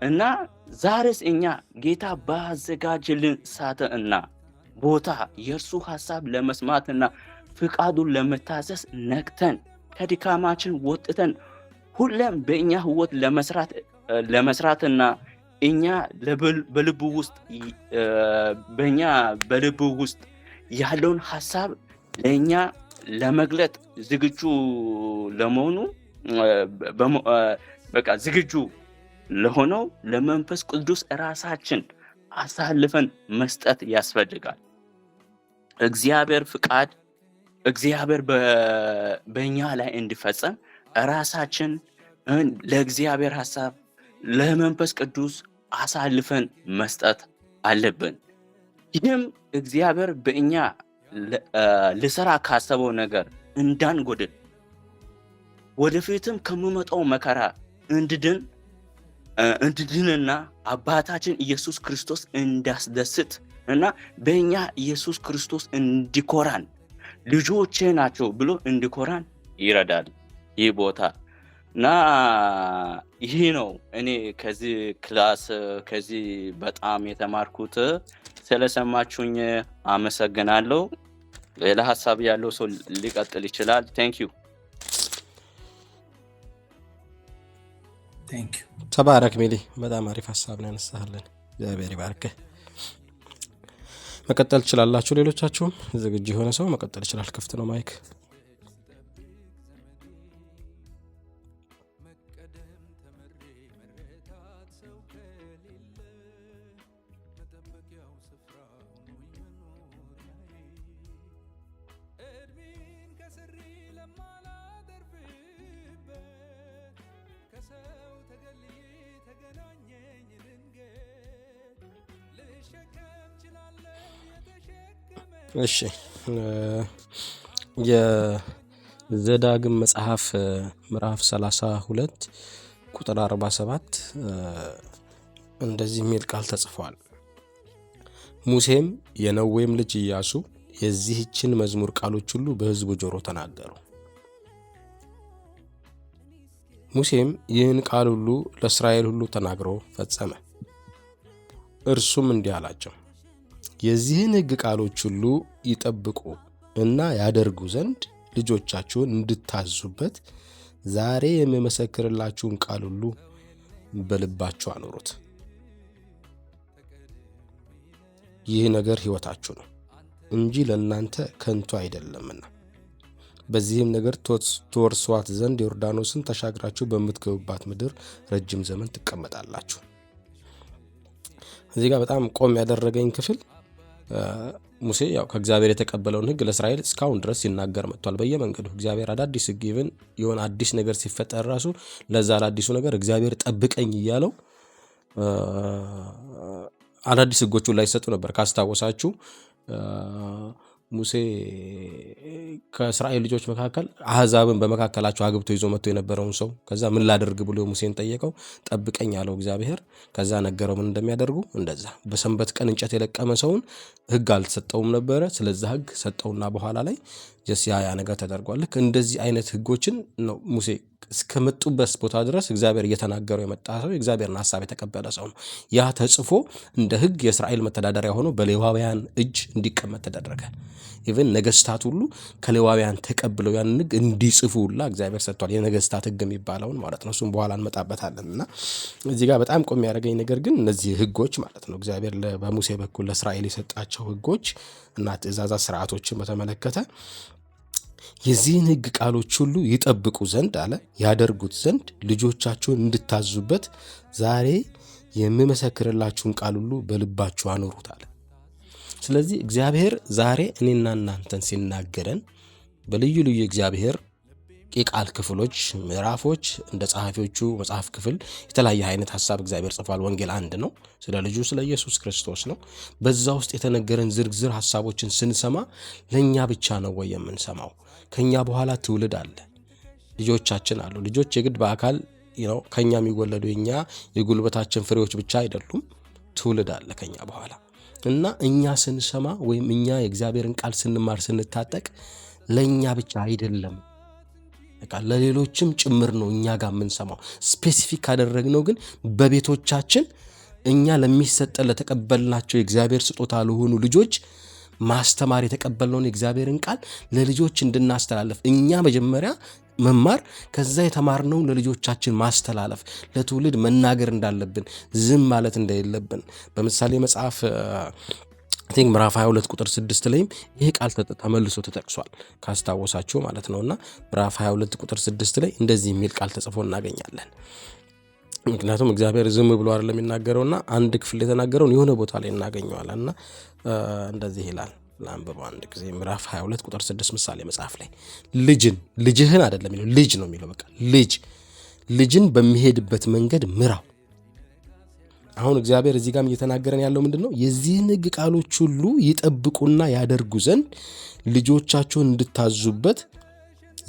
Speaker 3: እና ዛሬስ እኛ ጌታ ባዘጋጀልን ሰዓትና ቦታ የእርሱ ሐሳብ ለመስማትና ፍቃዱን ለመታዘዝ ነቅተን ከድካማችን ወጥተን ሁሌም በእኛ ህይወት ለመስራትና እኛ በእኛ በልቡ ውስጥ ያለውን ሐሳብ ለእኛ ለመግለጥ ዝግጁ ለመሆኑ በቃ ዝግጁ ለሆነው ለመንፈስ ቅዱስ ራሳችን አሳልፈን መስጠት ያስፈልጋል። እግዚአብሔር በእኛ ላይ እንዲፈጸም ራሳችን ለእግዚአብሔር ሐሳብ ለመንፈስ ቅዱስ አሳልፈን መስጠት አለብን። ይህም እግዚአብሔር በእኛ ልሰራ ካሰበው ነገር እንዳንጎድል ወደፊትም ከሚመጣው መከራ እንድድንና አባታችን ኢየሱስ ክርስቶስ እንዳስደስት እና በእኛ ኢየሱስ ክርስቶስ እንዲኮራን ልጆቼ ናቸው ብሎ እንዲኮራን ይረዳል ይህ ቦታ። እና ይህ ነው እኔ ከዚህ ክላስ ከዚህ በጣም የተማርኩት። ስለሰማችሁኝ አመሰግናለሁ። ሌላ ሀሳብ ያለው ሰው ሊቀጥል ይችላል። ቴንክ ዩ።
Speaker 1: ተባረክ ሚሊ፣ በጣም አሪፍ ሀሳብ ነው ያነሳህልን። እግዚአብሔር ይባርክህ። መቀጠል ትችላላችሁ። ሌሎቻችሁም ዝግጁ የሆነ ሰው መቀጠል ይችላል። ክፍት ነው ማይክ። እሺ የዘዳግም መጽሐፍ ምዕራፍ 32 ቁጥር 47 እንደዚህ የሚል ቃል ተጽፏል። ሙሴም የነዌም ልጅ ኢያሱ የዚህችን መዝሙር ቃሎች ሁሉ በሕዝቡ ጆሮ ተናገሩ። ሙሴም ይህን ቃል ሁሉ ለእስራኤል ሁሉ ተናግሮ ፈጸመ። እርሱም እንዲህ አላቸው፣ የዚህን ሕግ ቃሎች ሁሉ ይጠብቁ እና ያደርጉ ዘንድ ልጆቻችሁን እንድታዙበት ዛሬ የምመሰክርላችሁን ቃል ሁሉ በልባችሁ አኖሩት። ይህ ነገር ሕይወታችሁ ነው እንጂ ለእናንተ ከንቱ አይደለምና በዚህም ነገር ትወርሷት ዘንድ ዮርዳኖስን ተሻግራችሁ በምትገቡባት ምድር ረጅም ዘመን ትቀመጣላችሁ። እዚህ ጋር በጣም ቆም ያደረገኝ ክፍል ሙሴ ያው ከእግዚአብሔር የተቀበለውን ሕግ ለእስራኤል እስካሁን ድረስ ሲናገር መጥቷል። በየመንገዱ እግዚአብሔር አዳዲስ ሕግ ይብን የሆነ አዲስ ነገር ሲፈጠር ራሱ ለዛ ለአዲሱ ነገር እግዚአብሔር ጠብቀኝ እያለው አዳዲስ ሕጎቹን ላይ ሰጡ ነበር። ካስታወሳችሁ ሙሴ ከእስራኤል ልጆች መካከል አህዛብን በመካከላቸው አግብቶ ይዞ መጥቶ የነበረውን ሰው ከዛ ምን ላደርግ ብሎ ሙሴን ጠየቀው። ጠብቀኝ አለው እግዚአብሔር። ከዛ ነገረው ምን እንደሚያደርጉ። እንደዛ በሰንበት ቀን እንጨት የለቀመ ሰውን ሕግ አልተሰጠውም ነበረ። ስለዛ ሕግ ሰጠውና በኋላ ላይ ያ ነገር ተደርጓል። ልክ እንደዚህ አይነት ሕጎችን ነው ሙሴ እስከመጡበት ቦታ ድረስ እግዚአብሔር እየተናገረው የመጣ ሰው የእግዚአብሔርን ሐሳብ የተቀበለ ሰው ነው። ያ ተጽፎ እንደ ሕግ የእስራኤል መተዳደሪያ ሆኖ በሌዋውያን እጅ እንዲቀመጥ ተደረገ። ኢቨን ነገስታት ሁሉ ከሌዋውያን ተቀብለው ያንን ሕግ እንዲጽፉ ሁላ እግዚአብሔር ሰጥቷል። የነገስታት ሕግ የሚባለውን ማለት ነው። እሱም በኋላ እንመጣበታለን። እና እዚህ ጋር በጣም ቆም ያደረገኝ ነገር ግን እነዚህ ሕጎች ማለት ነው እግዚአብሔር በሙሴ በኩል ለእስራኤል የሰጣቸው ሕጎች እና ትእዛዛት፣ ስርዓቶችን በተመለከተ የዚህን ሕግ ቃሎች ሁሉ ይጠብቁ ዘንድ አለ ያደርጉት ዘንድ ልጆቻችሁን እንድታዙበት ዛሬ የምመሰክርላችሁን ቃል ሁሉ በልባችሁ አኖሩት አለ። ስለዚህ እግዚአብሔር ዛሬ እኔና እናንተን ሲናገረን በልዩ ልዩ እግዚአብሔር የቃል ክፍሎች፣ ምዕራፎች እንደ ጸሐፊዎቹ መጽሐፍ ክፍል የተለያየ አይነት ሐሳብ እግዚአብሔር ጽፏል። ወንጌል አንድ ነው፣ ስለ ልጁ ስለ ኢየሱስ ክርስቶስ ነው። በዛ ውስጥ የተነገረን ዝርዝር ሐሳቦችን ስንሰማ ለኛ ብቻ ነው ወይ የምንሰማው? ከኛ በኋላ ትውልድ አለ፣ ልጆቻችን አሉ። ልጆች የግድ በአካል ከኛ የሚወለዱ የኛ የጉልበታችን ፍሬዎች ብቻ አይደሉም። ትውልድ አለ ከኛ በኋላ እና እኛ ስንሰማ ወይም እኛ የእግዚአብሔርን ቃል ስንማር ስንታጠቅ ለኛ ብቻ አይደለም፣ ለሌሎችም ጭምር ነው እኛ ጋር የምንሰማው። ስፔሲፊክ ካደረግነው ግን በቤቶቻችን እኛ ለሚሰጠን ለተቀበልናቸው የእግዚአብሔር ስጦታ ለሆኑ ልጆች ማስተማር የተቀበልነውን የእግዚአብሔርን ቃል ለልጆች እንድናስተላለፍ እኛ መጀመሪያ መማር፣ ከዛ የተማርነውን ለልጆቻችን ማስተላለፍ፣ ለትውልድ መናገር እንዳለብን፣ ዝም ማለት እንደሌለብን በምሳሌ መጽሐፍ ምዕራፍ 22 ቁጥር 6 ላይም ይሄ ቃል ተመልሶ ተጠቅሷል ካስታወሳችሁ ማለት ነውና ምዕራፍ 22 ቁጥር 6 ላይ እንደዚህ የሚል ቃል ተጽፎ እናገኛለን። ምክንያቱም እግዚአብሔር ዝም ብሎ አይደለም የሚናገረውና አንድ ክፍል የተናገረውን የሆነ ቦታ ላይ እናገኘዋለንና እንደዚህ ይላል። ለአንብበው አንድ ጊዜ ምዕራፍ 22 ቁጥር 6 ምሳሌ መጽሐፍ ላይ ልጅህን አይደለም የሚለው ልጅ ነው የሚለው። በቃ ልጅን በሚሄድበት መንገድ ምራው። አሁን እግዚአብሔር እዚህ ጋርም እየተናገረን ያለው ምንድነው? የዚህን ሕግ ቃሎች ሁሉ ይጠብቁና ያደርጉ ዘንድ ልጆቻችሁን እንድታዙበት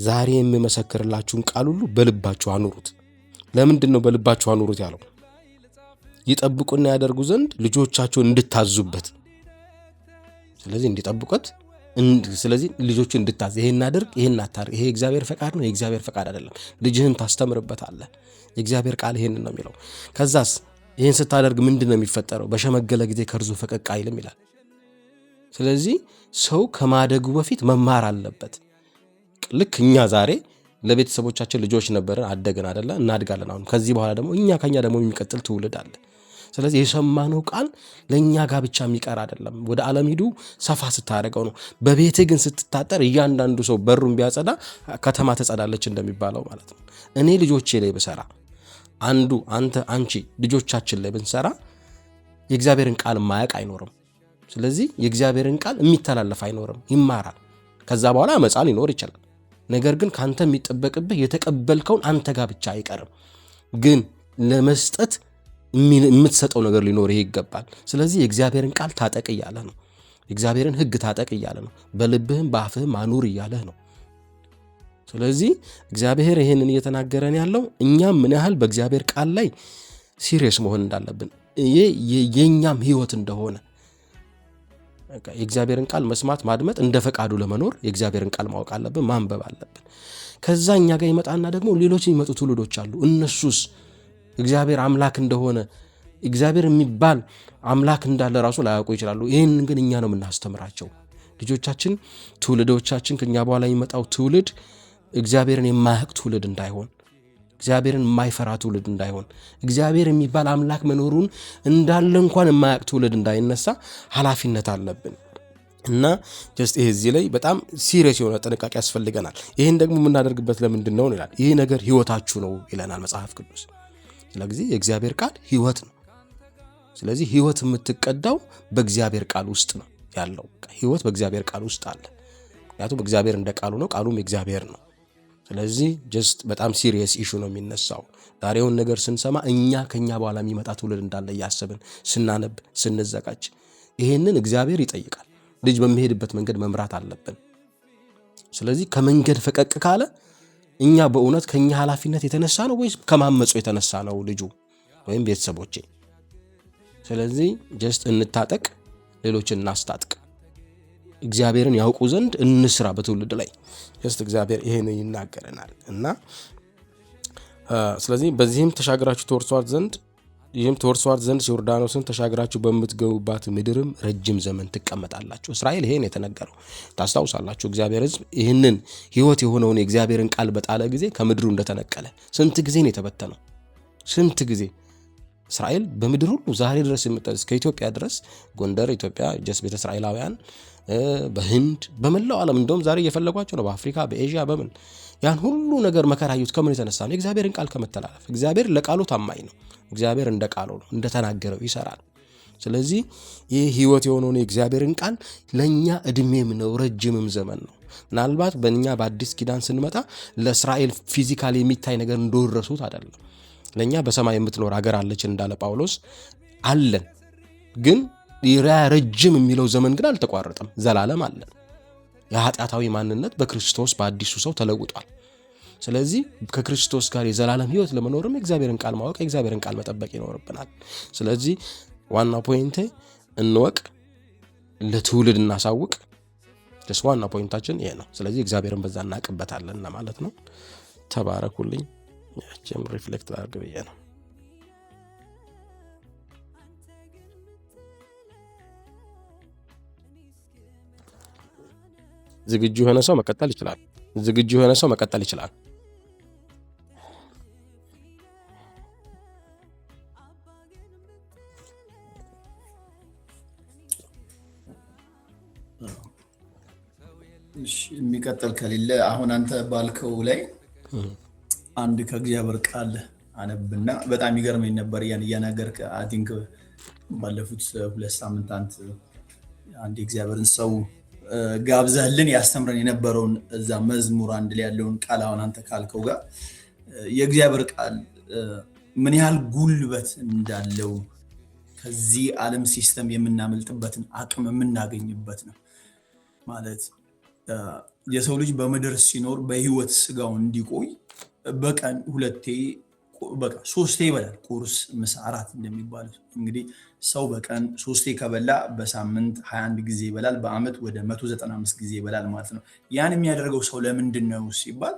Speaker 1: ዛሬ የምመሰክርላችሁን ቃል ሁሉ በልባችሁ አኑሩት። ለምንድን ነው በልባችሁ አኑሩት ያለው? ይጠብቁና ያደርጉ ዘንድ ልጆቻችሁን እንድታዙበት። ስለዚህ እንዲጠብቁት፣ ስለዚህ ልጆቹ እንድታዝ፣ ይሄን አድርግ፣ ይሄን አታርግ፣ ይሄ እግዚአብሔር ፈቃድ ነው፣ የእግዚአብሔር ፈቃድ አይደለም። ልጅህን ታስተምርበታለህ። የእግዚአብሔር ቃል ይሄንን ነው የሚለው። ከዛስ ይህን ስታደርግ ምንድን ነው የሚፈጠረው? በሸመገለ ጊዜ ከእርሱ ፈቀቅ አይልም ይላል። ስለዚህ ሰው ከማደጉ በፊት መማር አለበት። ልክ እኛ ዛሬ ለቤተሰቦቻችን ልጆች ነበርን፣ አደግን አይደለ? እናድጋለን። አሁን ከዚህ በኋላ ደግሞ ከኛ ደግሞ የሚቀጥል ትውልድ አለ። ስለዚህ የሰማነው ቃል ለእኛ ጋር ብቻ የሚቀር አይደለም። ወደ ዓለም ሂዱ ሰፋ ስታደርገው ነው። በቤትህ ግን ስትታጠር እያንዳንዱ ሰው በሩን ቢያጸዳ ከተማ ተጸዳለች እንደሚባለው ማለት ነው። እኔ ልጆቼ ላይ ብሰራ አንቺ ልጆቻችን ላይ ብንሰራ የእግዚአብሔርን ቃል ማያቅ አይኖርም። ስለዚህ የእግዚአብሔርን ቃል የሚተላለፍ አይኖርም፣ ይማራል። ከዛ በኋላ አመፃ ሊኖር ይችላል። ነገር ግን ካንተ የሚጠበቅብህ የተቀበልከውን አንተ ጋር ብቻ አይቀርም፣ ግን ለመስጠት የምትሰጠው ነገር ሊኖር ይገባል። ስለዚህ የእግዚአብሔርን ቃል ታጠቅ እያለ ነው። የእግዚአብሔርን ሕግ ታጠቅ እያለ ነው። በልብህም በአፍህም አኑር እያለ ነው። ስለዚህ እግዚአብሔር ይሄንን እየተናገረን ያለው እኛም ምን ያህል በእግዚአብሔር ቃል ላይ ሲሪየስ መሆን እንዳለብን፣ ይሄ የኛም ህይወት እንደሆነ የእግዚአብሔርን ቃል መስማት ማድመጥ፣ እንደ ፈቃዱ ለመኖር የእግዚአብሔርን ቃል ማወቅ አለብን፣ ማንበብ አለብን። ከዛ እኛ ጋር ይመጣና ደግሞ ሌሎች የሚመጡ ትውልዶች አሉ። እነሱስ እግዚአብሔር አምላክ እንደሆነ እግዚአብሔር የሚባል አምላክ እንዳለ ራሱ ላያውቁ ይችላሉ። ይህንን ግን እኛ ነው የምናስተምራቸው። ልጆቻችን፣ ትውልዶቻችን፣ ከኛ በኋላ የሚመጣው ትውልድ እግዚአብሔርን የማያውቅ ትውልድ እንዳይሆን፣ እግዚአብሔርን የማይፈራ ትውልድ እንዳይሆን፣ እግዚአብሔር የሚባል አምላክ መኖሩን እንዳለ እንኳን የማያውቅ ትውልድ እንዳይነሳ ኃላፊነት አለብን እና ይሄ እዚህ ላይ በጣም ሲሪየስ የሆነ ጥንቃቄ ያስፈልገናል። ይህን ደግሞ የምናደርግበት ለምንድን ነው ይላል። ይህ ነገር ህይወታችሁ ነው ይለናል መጽሐፍ ቅዱስ። ስለዚህ የእግዚአብሔር ቃል ህይወት ነው። ስለዚህ ህይወት የምትቀዳው በእግዚአብሔር ቃል ውስጥ ነው ያለው። ህይወት በእግዚአብሔር ቃል ውስጥ አለ። ምክንያቱም እግዚአብሔር እንደ ቃሉ ነው፣ ቃሉም የእግዚአብሔር ነው። ስለዚህ ጀስት በጣም ሲሪየስ ኢሹ ነው የሚነሳው። ዛሬውን ነገር ስንሰማ እኛ ከኛ በኋላ የሚመጣ ትውልድ እንዳለ እያሰብን ስናነብ ስንዘጋጅ ይሄንን እግዚአብሔር ይጠይቃል። ልጅ በሚሄድበት መንገድ መምራት አለብን። ስለዚህ ከመንገድ ፈቀቅ ካለ እኛ በእውነት ከኛ ኃላፊነት የተነሳ ነው ወይስ ከማመፁ የተነሳ ነው ልጁ ወይም ቤተሰቦቼ? ስለዚህ ጀስት እንታጠቅ፣ ሌሎችን እናስታጥቅ፣ እግዚአብሔርን ያውቁ ዘንድ እንስራ በትውልድ ላይ። ጀስት እግዚአብሔር ይሄን ይናገረናል እና ስለዚህ በዚህም ተሻግራችሁ ተወርሷት ዘንድ ዮርዳኖስን ተሻግራችሁ በምትገቡባት ምድርም ረጅም ዘመን ትቀመጣላችሁ። እስራኤል ይሄን የተነገረው ታስታውሳላችሁ። እግዚአብሔር ሕዝብ ይህንን ህይወት የሆነውን የእግዚአብሔርን ቃል በጣለ ጊዜ ከምድሩ እንደተነቀለ ስንት ጊዜ ነው የተበተነው? ስንት ጊዜ እስራኤል በምድር ሁሉ ዛሬ ድረስ እስከ ኢትዮጵያ ድረስ ጎንደር ኢትዮጵያ ጀስ ቤተ እስራኤላውያን በህንድ በመላው ዓለም እንደውም ዛሬ እየፈለጓቸው ነው። በአፍሪካ በኤዥያ በምን ያን ሁሉ ነገር መከራ ያዩት ከምን የተነሳ ነው? የእግዚአብሔርን ቃል ከመተላለፍ። እግዚአብሔር ለቃሉ ታማኝ ነው። እግዚአብሔር እንደ ቃሉ ነው፣ እንደተናገረው ይሰራል። ስለዚህ ይህ ህይወት የሆነውን የእግዚአብሔርን ቃል ለኛ እድሜም ነው፣ ረጅምም ዘመን ነው። ምናልባት በእኛ በአዲስ ኪዳን ስንመጣ ለእስራኤል ፊዚካል የሚታይ ነገር እንደወረሱት አይደለም። ለኛ በሰማይ የምትኖር ሀገር አለችን እንዳለ ጳውሎስ አለን። ግን ረጅም የሚለው ዘመን ግን አልተቋረጠም፣ ዘላለም አለን። የኃጢአታዊ ማንነት በክርስቶስ በአዲሱ ሰው ተለውጧል። ስለዚህ ከክርስቶስ ጋር የዘላለም ህይወት ለመኖርም የእግዚአብሔርን ቃል ማወቅ፣ የእግዚአብሔርን ቃል መጠበቅ ይኖርብናል። ስለዚህ ዋናው ፖይንቴ እንወቅ፣ ለትውልድ እናሳውቅ። ዋና ፖይንታችን ይሄ ነው። ስለዚህ እግዚአብሔርን በዛ እናቅበታለን ማለት ነው። ተባረኩልኝ። ያቺም ሪፍሌክት አድርግ ብዬ ነው። ዝግጁ የሆነ ሰው መቀጠል ይችላል።
Speaker 2: የሚቀጥል ከሌለ አሁን አንተ ባልከው ላይ አንድ ከእግዚአብሔር ቃል አነብና በጣም ይገርመኝ ነበር ያን እያናገርክ። አይ ቲንክ ባለፉት 2 ሳምንታት አንድ የእግዚአብሔርን ሰው ጋብዘህልን ያስተምረን የነበረውን እዛ መዝሙር 1 ላይ ያለውን ቃል አሁን አንተ ካልከው ጋር የእግዚአብሔር ቃል ምን ያህል ጉልበት እንዳለው ከዚህ ዓለም ሲስተም የምናመልጥበትን አቅም የምናገኝበት ነው ማለት። የሰው ልጅ በምድር ሲኖር በህይወት ስጋው እንዲቆይ በቀን 3 ይበላል። ቁርስ፣ ምሳ፣ እራት እንደሚባለው እንግዲህ ሰው በቀን 3 ከበላ በሳምንት 21 ጊዜ ይበላል። በአመት ወደ 195 ጊዜ ይበላል ማለት ነው። ያን የሚያደርገው ሰው ለምንድን ነው ሲባል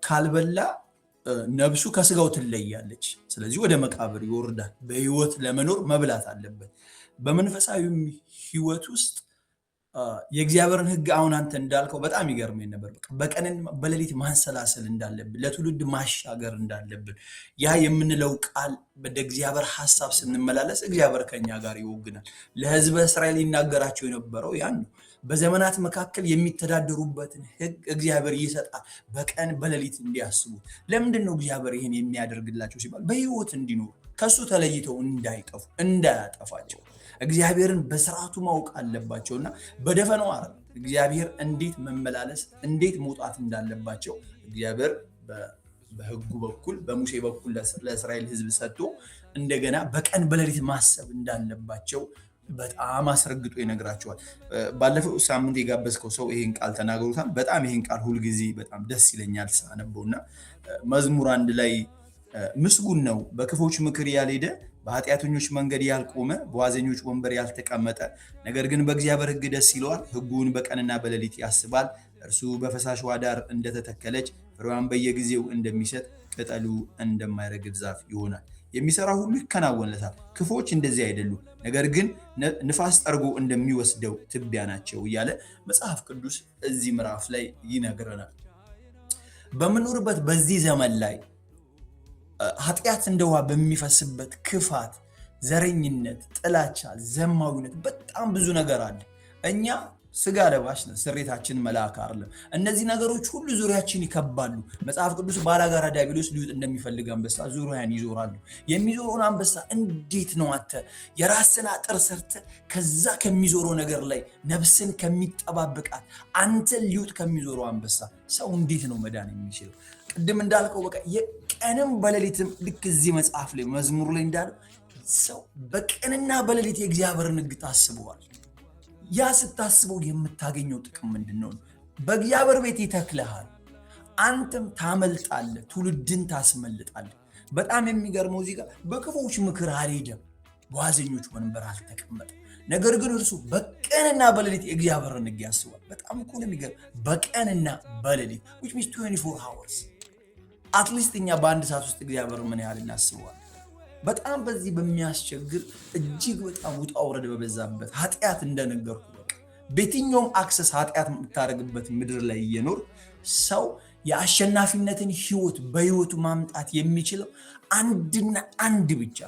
Speaker 2: ካልበላ ነብሱ ከስጋው ትለያለች። ስለዚህ ወደ መቃብር ይወርዳል። በህይወት ለመኖር መብላት አለበት። በመንፈሳዊ ህይወት ውስጥ የእግዚአብሔርን ህግ አሁን አንተ እንዳልከው በጣም ይገርመኝ ነበር። በቀንን በሌሊት ማንሰላሰል እንዳለብን፣ ለትውልድ ማሻገር እንዳለብን፣ ያ የምንለው ቃል ወደ እግዚአብሔር ሐሳብ ስንመላለስ እግዚአብሔር ከኛ ጋር ይወግናል። ለህዝበ እስራኤል ይናገራቸው የነበረው ያን ነው። በዘመናት መካከል የሚተዳደሩበትን ህግ እግዚአብሔር ይሰጣል፣ በቀን በሌሊት እንዲያስቡ። ለምንድን ነው እግዚአብሔር ይህን የሚያደርግላቸው ሲባል በህይወት እንዲኖሩ፣ ከሱ ተለይተው እንዳይጠፉ፣ እንዳያጠፋቸው እግዚአብሔርን በስርዓቱ ማወቅ አለባቸውና በደፈነው አረብ እግዚአብሔር እንዴት መመላለስ እንዴት መውጣት እንዳለባቸው እግዚአብሔር በህጉ በኩል በሙሴ በኩል ለእስራኤል ህዝብ ሰጥቶ እንደገና በቀን በሌሊት ማሰብ እንዳለባቸው በጣም አስረግጦ ይነግራቸዋል። ባለፈው ሳምንት የጋበዝከው ሰው ይሄን ቃል ተናግሮታል። በጣም ይሄን ቃል ሁልጊዜ በጣም ደስ ይለኛል ሳነበውና መዝሙር 1 ላይ ምስጉን ነው በክፎች ምክር ያልሄደ፣ በኃጢአተኞች መንገድ ያልቆመ፣ በዋዘኞች ወንበር ያልተቀመጠ፣ ነገር ግን በእግዚአብሔር ህግ ደስ ይለዋል፣ ህጉን በቀንና በሌሊት ያስባል። እርሱ በፈሳሽ ውኃ ዳር እንደተተከለች፣ ፍሬዋን በየጊዜው እንደሚሰጥ፣ ቅጠሉ እንደማይረግፍ ዛፍ ይሆናል። የሚሰራ ሁሉ ይከናወንለታል። ክፎች እንደዚህ አይደሉም፣ ነገር ግን ንፋስ ጠርጎ እንደሚወስደው ትቢያ ናቸው እያለ መጽሐፍ ቅዱስ እዚህ ምዕራፍ ላይ ይነግረናል። በምኖርበት በዚህ ዘመን ላይ ኃጢአት እንደ ውሃ በሚፈስበት ክፋት፣ ዘረኝነት፣ ጥላቻ፣ ዘማዊነት በጣም ብዙ ነገር አለ። እኛ ስጋ ለባሽ ነን። ስሬታችን መልአክ አይደለም። እነዚህ ነገሮች ሁሉ ዙሪያችን ይከባሉ። መጽሐፍ ቅዱስ ባላጋራ ዲያብሎስ ሊውጥ እንደሚፈልግ አንበሳ ዙሪያን ይዞራሉ። የሚዞረውን አንበሳ እንዴት ነው አንተ የራስን አጥር ሰርተ ከዛ ከሚዞረው ነገር ላይ ነፍስን ከሚጠባበቃት አንተ ሊውጥ ከሚዞረው አንበሳ ሰው እንዴት ነው መዳን የሚችለው? ቅድም እንዳልከው በቃ የቀንም በሌሊትም ልክ እዚህ መጽሐፍ ላይ መዝሙር ላይ እንዳለው ሰው በቀንና በሌሊት የእግዚአብሔርን ሕግ ታስበዋል። ያ ስታስበው የምታገኘው ጥቅም ምንድን ነው? በእግዚአብሔር ቤት ይተክልሃል፣ አንተም ታመልጣለህ፣ ትውልድን ታስመልጣለህ። በጣም የሚገርመው እዚህ ጋር በክፉዎች ምክር አልሄደም፣ በዋዘኞች ወንበር አልተቀመጠም። ነገር ግን እርሱ በቀንና በሌሊት የእግዚአብሔርን ሕግ ያስባል። በጣም እኮ ነው የሚገርም። በቀንና በሌሊት which means 24 hours አትሊስት እኛ በአንድ ሰዓት ውስጥ እግዚአብሔር ምን ያህል እናስበዋል? በጣም በዚህ በሚያስቸግር እጅግ በጣም ውጣ ውረድ በበዛበት ኃጢአት እንደነገርኩ በየትኛውም አክሰስ ኃጢአት የምታደርግበት ምድር ላይ እየኖር ሰው የአሸናፊነትን ህይወት በህይወቱ ማምጣት የሚችለው አንድና አንድ ብቻ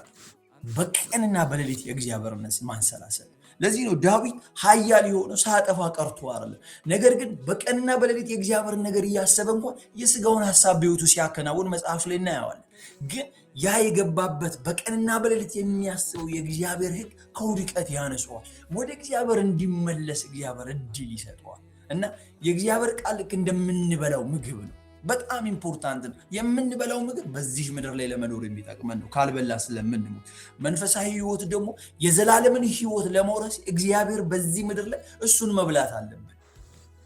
Speaker 2: በቀንና በሌሊት የእግዚአብሔርን ማንሰላሰል። ለዚህ ነው ዳዊት ኃያል የሆነው ሳያጠፋ ቀርቶ አይደለም። ነገር ግን በቀንና በሌሊት የእግዚአብሔርን ነገር እያሰበ እንኳን የስጋውን ሐሳብ በህይወቱ ሲያከናውን መጽሐፍ ላይ እናየዋለን። ግን ያ የገባበት በቀንና በሌሊት የሚያስበው የእግዚአብሔር ሕግ ከውድቀት ያነሰዋል። ወደ እግዚአብሔር እንዲመለስ እግዚአብሔር እድል ይሰጠዋል። እና የእግዚአብሔር ቃል ልክ እንደምንበላው ምግብ ነው። በጣም ኢምፖርታንት ነው። የምንበላው ምግብ በዚህ ምድር ላይ ለመኖር የሚጠቅመን ነው፣ ካልበላ ስለምንሞት። መንፈሳዊ ህይወት ደግሞ የዘላለምን ህይወት ለመውረስ እግዚአብሔር በዚህ ምድር ላይ እሱን መብላት አለብን።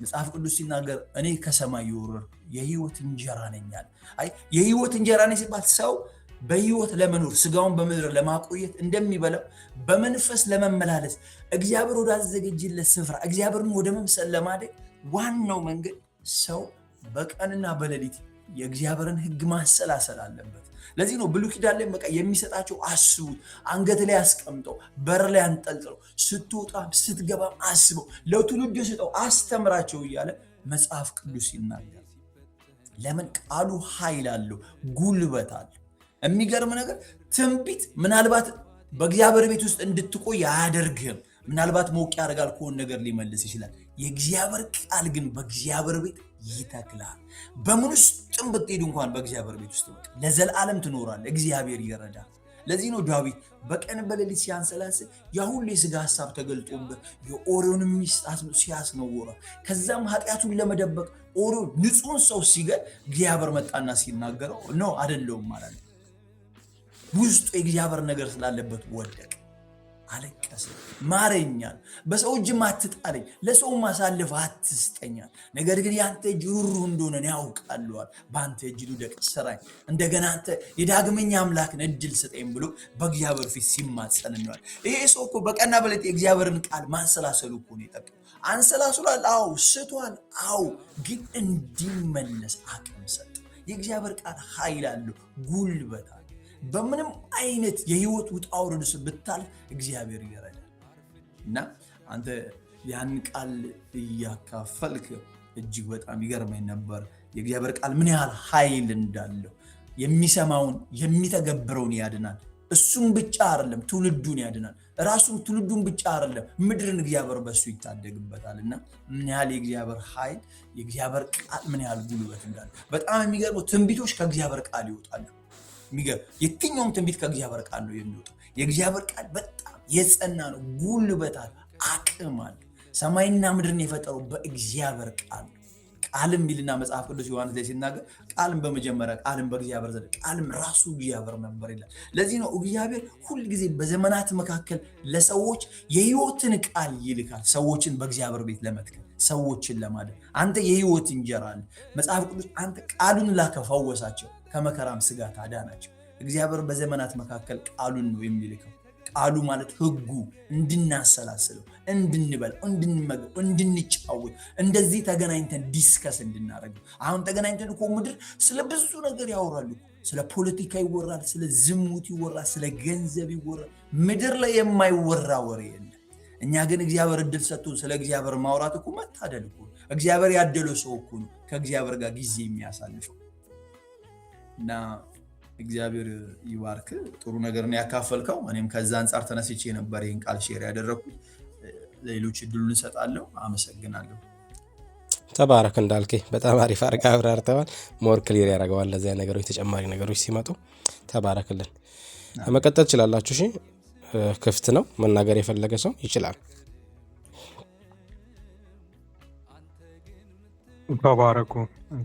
Speaker 2: መጽሐፍ ቅዱስ ሲናገር እኔ ከሰማይ የወረድኩ የህይወት እንጀራ ነኝ አለ። አይ የህይወት እንጀራ ነኝ ሲባል ሰው በህይወት ለመኖር ስጋውን በምድር ለማቆየት እንደሚበላው በመንፈስ ለመመላለስ እግዚአብሔር ወዳዘጋጀለት ስፍራ እግዚአብሔርን ወደ መምሰል ለማደግ ዋናው መንገድ ሰው በቀንና በሌሊት የእግዚአብሔርን ህግ ማሰላሰል አለበት። ለዚህ ነው ብሉይ ኪዳን ላይ በቃ የሚሰጣቸው አስቡት፣ አንገት ላይ አስቀምጠው፣ በር ላይ አንጠልጥለው፣ ስትወጣም ስትገባም አስበው፣ ለትውልድ ስጠው፣ አስተምራቸው እያለ መጽሐፍ ቅዱስ ይናገራል። ለምን? ቃሉ ኃይል አለው፣ ጉልበት አለው። የሚገርም ነገር ትንቢት ምናልባት በእግዚአብሔር ቤት ውስጥ እንድትቆይ አያደርግህም። ምናልባት ሞቅ ያደርጋል ከሆነ ነገር ሊመልስ ይችላል። የእግዚአብሔር ቃል ግን በእግዚአብሔር ቤት ይተክልሃል። በምን ውስጥም ብትሄድ እንኳን በእግዚአብሔር ቤት ውስጥ ለዘላለም ትኖራለህ። እግዚአብሔር ይረዳል። ለዚህ ነው ዳዊት በቀን በሌሊት ሲያንሰላስል ያ ሁሉ የሥጋ ሐሳብ ተገልጦበት የኦሪዮን ሚስት ሲያስነውረው፣ ከዛም ኃጢአቱን ለመደበቅ ኦሪዮ ንጹሕን ሰው ሲገል እግዚአብሔር መጣና ሲናገረው ነው አይደለውም ማለት ነው። ውስጡ የእግዚአብሔር ነገር ስላለበት ወደቀ፣ አለቀሰ። ማረኛል፣ በሰው እጅም አትጣለኝ፣ ለሰውም አሳልፈህ አትስጠኛል። ነገር ግን ያንተ እጅ ሩሩህ እንደሆነ ያውቃለዋል። በአንተ እጅ ልውደቅ፣ ስራኝ፣ እንደገና አንተ የዳግመኛ አምላክን እድል ስጠኝ ብሎ በእግዚአብሔር ፊት ሲማጸን እንዋል። ይሄ ሰው እኮ በቀንና በሌሊት የእግዚአብሔርን ቃል ማንሰላሰሉ እኮ ነው የጠቀመው። አንሰላስሏል፣ አዎ ስቷል፣ አዎ ግን እንዲመለስ አቅም ሰጠ። የእግዚአብሔር ቃል ኃይል አለው፣ ጉልበት አለው። በምንም አይነት የህይወት ውጣ ውረድ ብታልፍ እግዚአብሔር ይረዳል። እና አንተ ያን ቃል እያካፈልክ እጅግ በጣም ይገርመኝ ነበር የእግዚአብሔር ቃል ምን ያህል ኃይል እንዳለው። የሚሰማውን የሚተገብረውን ያድናል። እሱም ብቻ አይደለም ትውልዱን ያድናል። ራሱም ትውልዱን ብቻ አይደለም ምድርን እግዚአብሔር በሱ ይታደግበታል። እና ምን ያህል የእግዚአብሔር ኃይል የእግዚአብሔር ቃል ምን ያህል ጉልበት እንዳለ በጣም የሚገርመው ትንቢቶች ከእግዚአብሔር ቃል ይወጣሉ። የትኛውም ትንቢት ከእግዚአብሔር ቃል ነው የሚወጣው። የእግዚአብሔር ቃል በጣም የጸና ነው፣ ጉልበት አለ፣ አቅም አለ። ሰማይና ምድርን የፈጠረው በእግዚአብሔር ቃል ነው። ቃልም ሚልና መጽሐፍ ቅዱስ ዮሐንስ ላይ ሲናገር ቃልም በመጀመሪያ ቃልም በእግዚአብሔር ዘንድ ቃልም ራሱ እግዚአብሔር ነበር ይላል። ለዚህ ነው እግዚአብሔር ሁል ጊዜ በዘመናት መካከል ለሰዎች የህይወትን ቃል ይልካል። ሰዎችን በእግዚአብሔር ቤት ለመትከል፣ ሰዎችን ለማዳን። አንተ የህይወት እንጀራ አለ። መጽሐፍ ቅዱስ አንተ ቃሉን ላከ፣ ፈወሳቸው፣ ከመከራም ስጋት አዳናቸው። እግዚአብሔር በዘመናት መካከል ቃሉን ነው የሚልከው። ቃሉ ማለት ህጉ እንድናሰላስለው፣ እንድንበላው፣ እንድንመገብ፣ እንድንጫወት፣ እንደዚህ ተገናኝተን ዲስከስ እንድናደርገው። አሁን ተገናኝተን እኮ ምድር ስለ ብዙ ነገር ያወራሉ። ስለ ፖለቲካ ይወራል፣ ስለ ዝሙት ይወራል፣ ስለ ገንዘብ ይወራል። ምድር ላይ የማይወራ ወሬ የለም። እኛ ግን እግዚአብሔር እድል ሰጥቶን ስለ እግዚአብሔር ማውራት እኮ መታደል እኮ። እግዚአብሔር ያደለው ሰው እኮ ነው ከእግዚአብሔር ጋር ጊዜ የሚያሳልፈው። እና እግዚአብሔር ይባርክ። ጥሩ ነገር ነው ያካፈልከው። እኔም ከዛ አንጻር ተነስቼ ነበር ይህን ቃል ሼር ያደረኩት። ለሌሎች እድሉን እሰጣለሁ። አመሰግናለሁ።
Speaker 1: ተባረክ እንዳልኬ፣ በጣም አሪፍ አድርጋ አብራርተዋል። ሞር ክሊር ያደርገዋል ለዚያ ነገሮች ተጨማሪ ነገሮች ሲመጡ። ተባረክልን። መቀጠል ትችላላችሁ። እሺ ክፍት ነው፣ መናገር የፈለገ ሰው ይችላል።
Speaker 4: ተባረኩ፣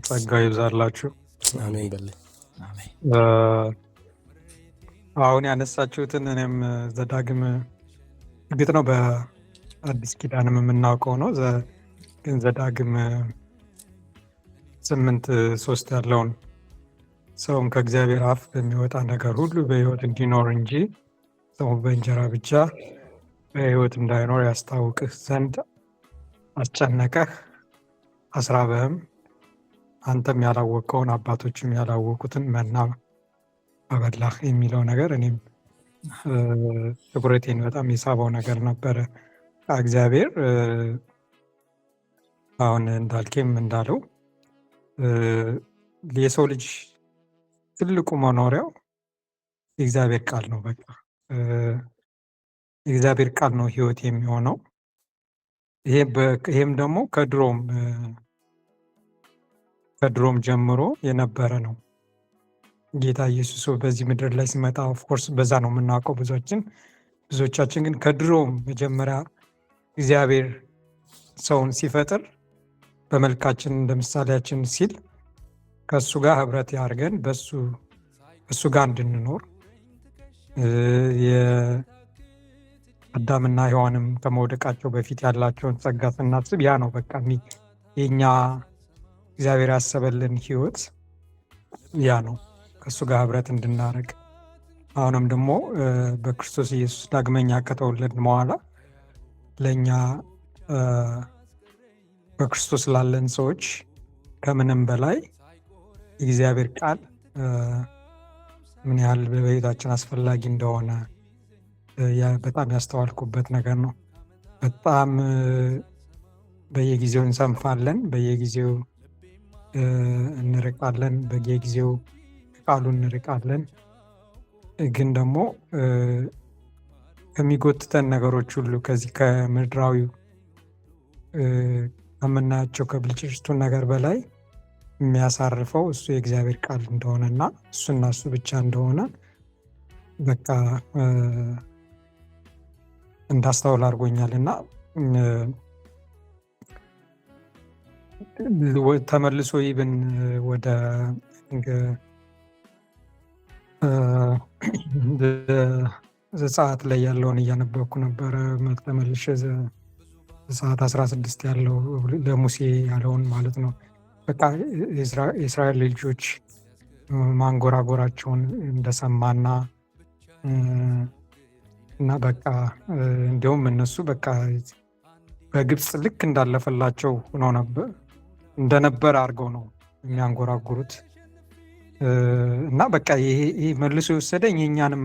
Speaker 4: ጸጋ ይብዛላችሁ።
Speaker 1: አሜን በል።
Speaker 4: አሁን ያነሳችሁትን እኔም ዘዳግም እርግጥ ነው በአዲስ ኪዳንም የምናውቀው ነው፣ ግን ዘዳግም 8:3 ያለውን ሰውም ከእግዚአብሔር አፍ በሚወጣ ነገር ሁሉ በሕይወት እንዲኖር እንጂ ሰው በእንጀራ ብቻ በሕይወት እንዳይኖር ያስታውቅህ ዘንድ አስጨነቀህ፣ አስራበህም፣ አንተም ያላወቀውን አባቶችም ያላወቁትን መና አበላህ የሚለው ነገር እኔም ትኩረቴን በጣም የሳበው ነገር ነበረ። እግዚአብሔር አሁን እንዳልኬም እንዳለው የሰው ልጅ ትልቁ መኖሪያው የእግዚአብሔር ቃል ነው። በቃ የእግዚአብሔር ቃል ነው ሕይወት የሚሆነው። ይሄም ደግሞ ከድሮም ጀምሮ የነበረ ነው። ጌታ ኢየሱስ በዚህ ምድር ላይ ሲመጣ ኦፍኮርስ በዛ ነው የምናውቀው ብዙዎቻችን። ግን ከድሮም መጀመሪያ እግዚአብሔር ሰውን ሲፈጥር በመልካችን እንደ ምሳሌያችን ሲል ከእሱ ጋር ህብረት ያድርገን በእሱ ጋር እንድንኖር የአዳምና ሔዋንም ከመውደቃቸው በፊት ያላቸውን ጸጋ ስናስብ ያ ነው በቃ የኛ እግዚአብሔር ያሰበልን ህይወት ያ ነው፣ ከእሱ ጋር ህብረት እንድናደርግ። አሁንም ደግሞ በክርስቶስ ኢየሱስ ዳግመኛ ከተወለድን በኋላ ለእኛ በክርስቶስ ላለን ሰዎች ከምንም በላይ የእግዚአብሔር ቃል ምን ያህል በቤታችን አስፈላጊ እንደሆነ በጣም ያስተዋልኩበት ነገር ነው። በጣም በየጊዜው እንሰንፋለን፣ በየጊዜው እንርቃለን፣ በየጊዜው ቃሉ እንርቃለን። ግን ደግሞ ከሚጎትተን ነገሮች ሁሉ ከዚህ ከምድራዊው ከምናያቸው ከብልጭልጭቱ ነገር በላይ የሚያሳርፈው እሱ የእግዚአብሔር ቃል እንደሆነና እሱና እሱ ብቻ እንደሆነ በቃ እንዳስተውል አድርጎኛል። እና ተመልሶ ይብን ወደ ዘጸአት ላይ ያለውን እያነበብኩ ነበረ። ተመልሼ ዘጸአት 16 ያለው ለሙሴ ያለውን ማለት ነው። በቃ የእስራኤል ልጆች ማንጎራጎራቸውን እንደሰማና እና በቃ እንዲሁም እነሱ በቃ በግብፅ ልክ እንዳለፈላቸው ሆኖ እንደነበረ አድርገው ነው የሚያንጎራጉሩት። እና በቃ ይሄ መልሶ የወሰደኝ የኛንም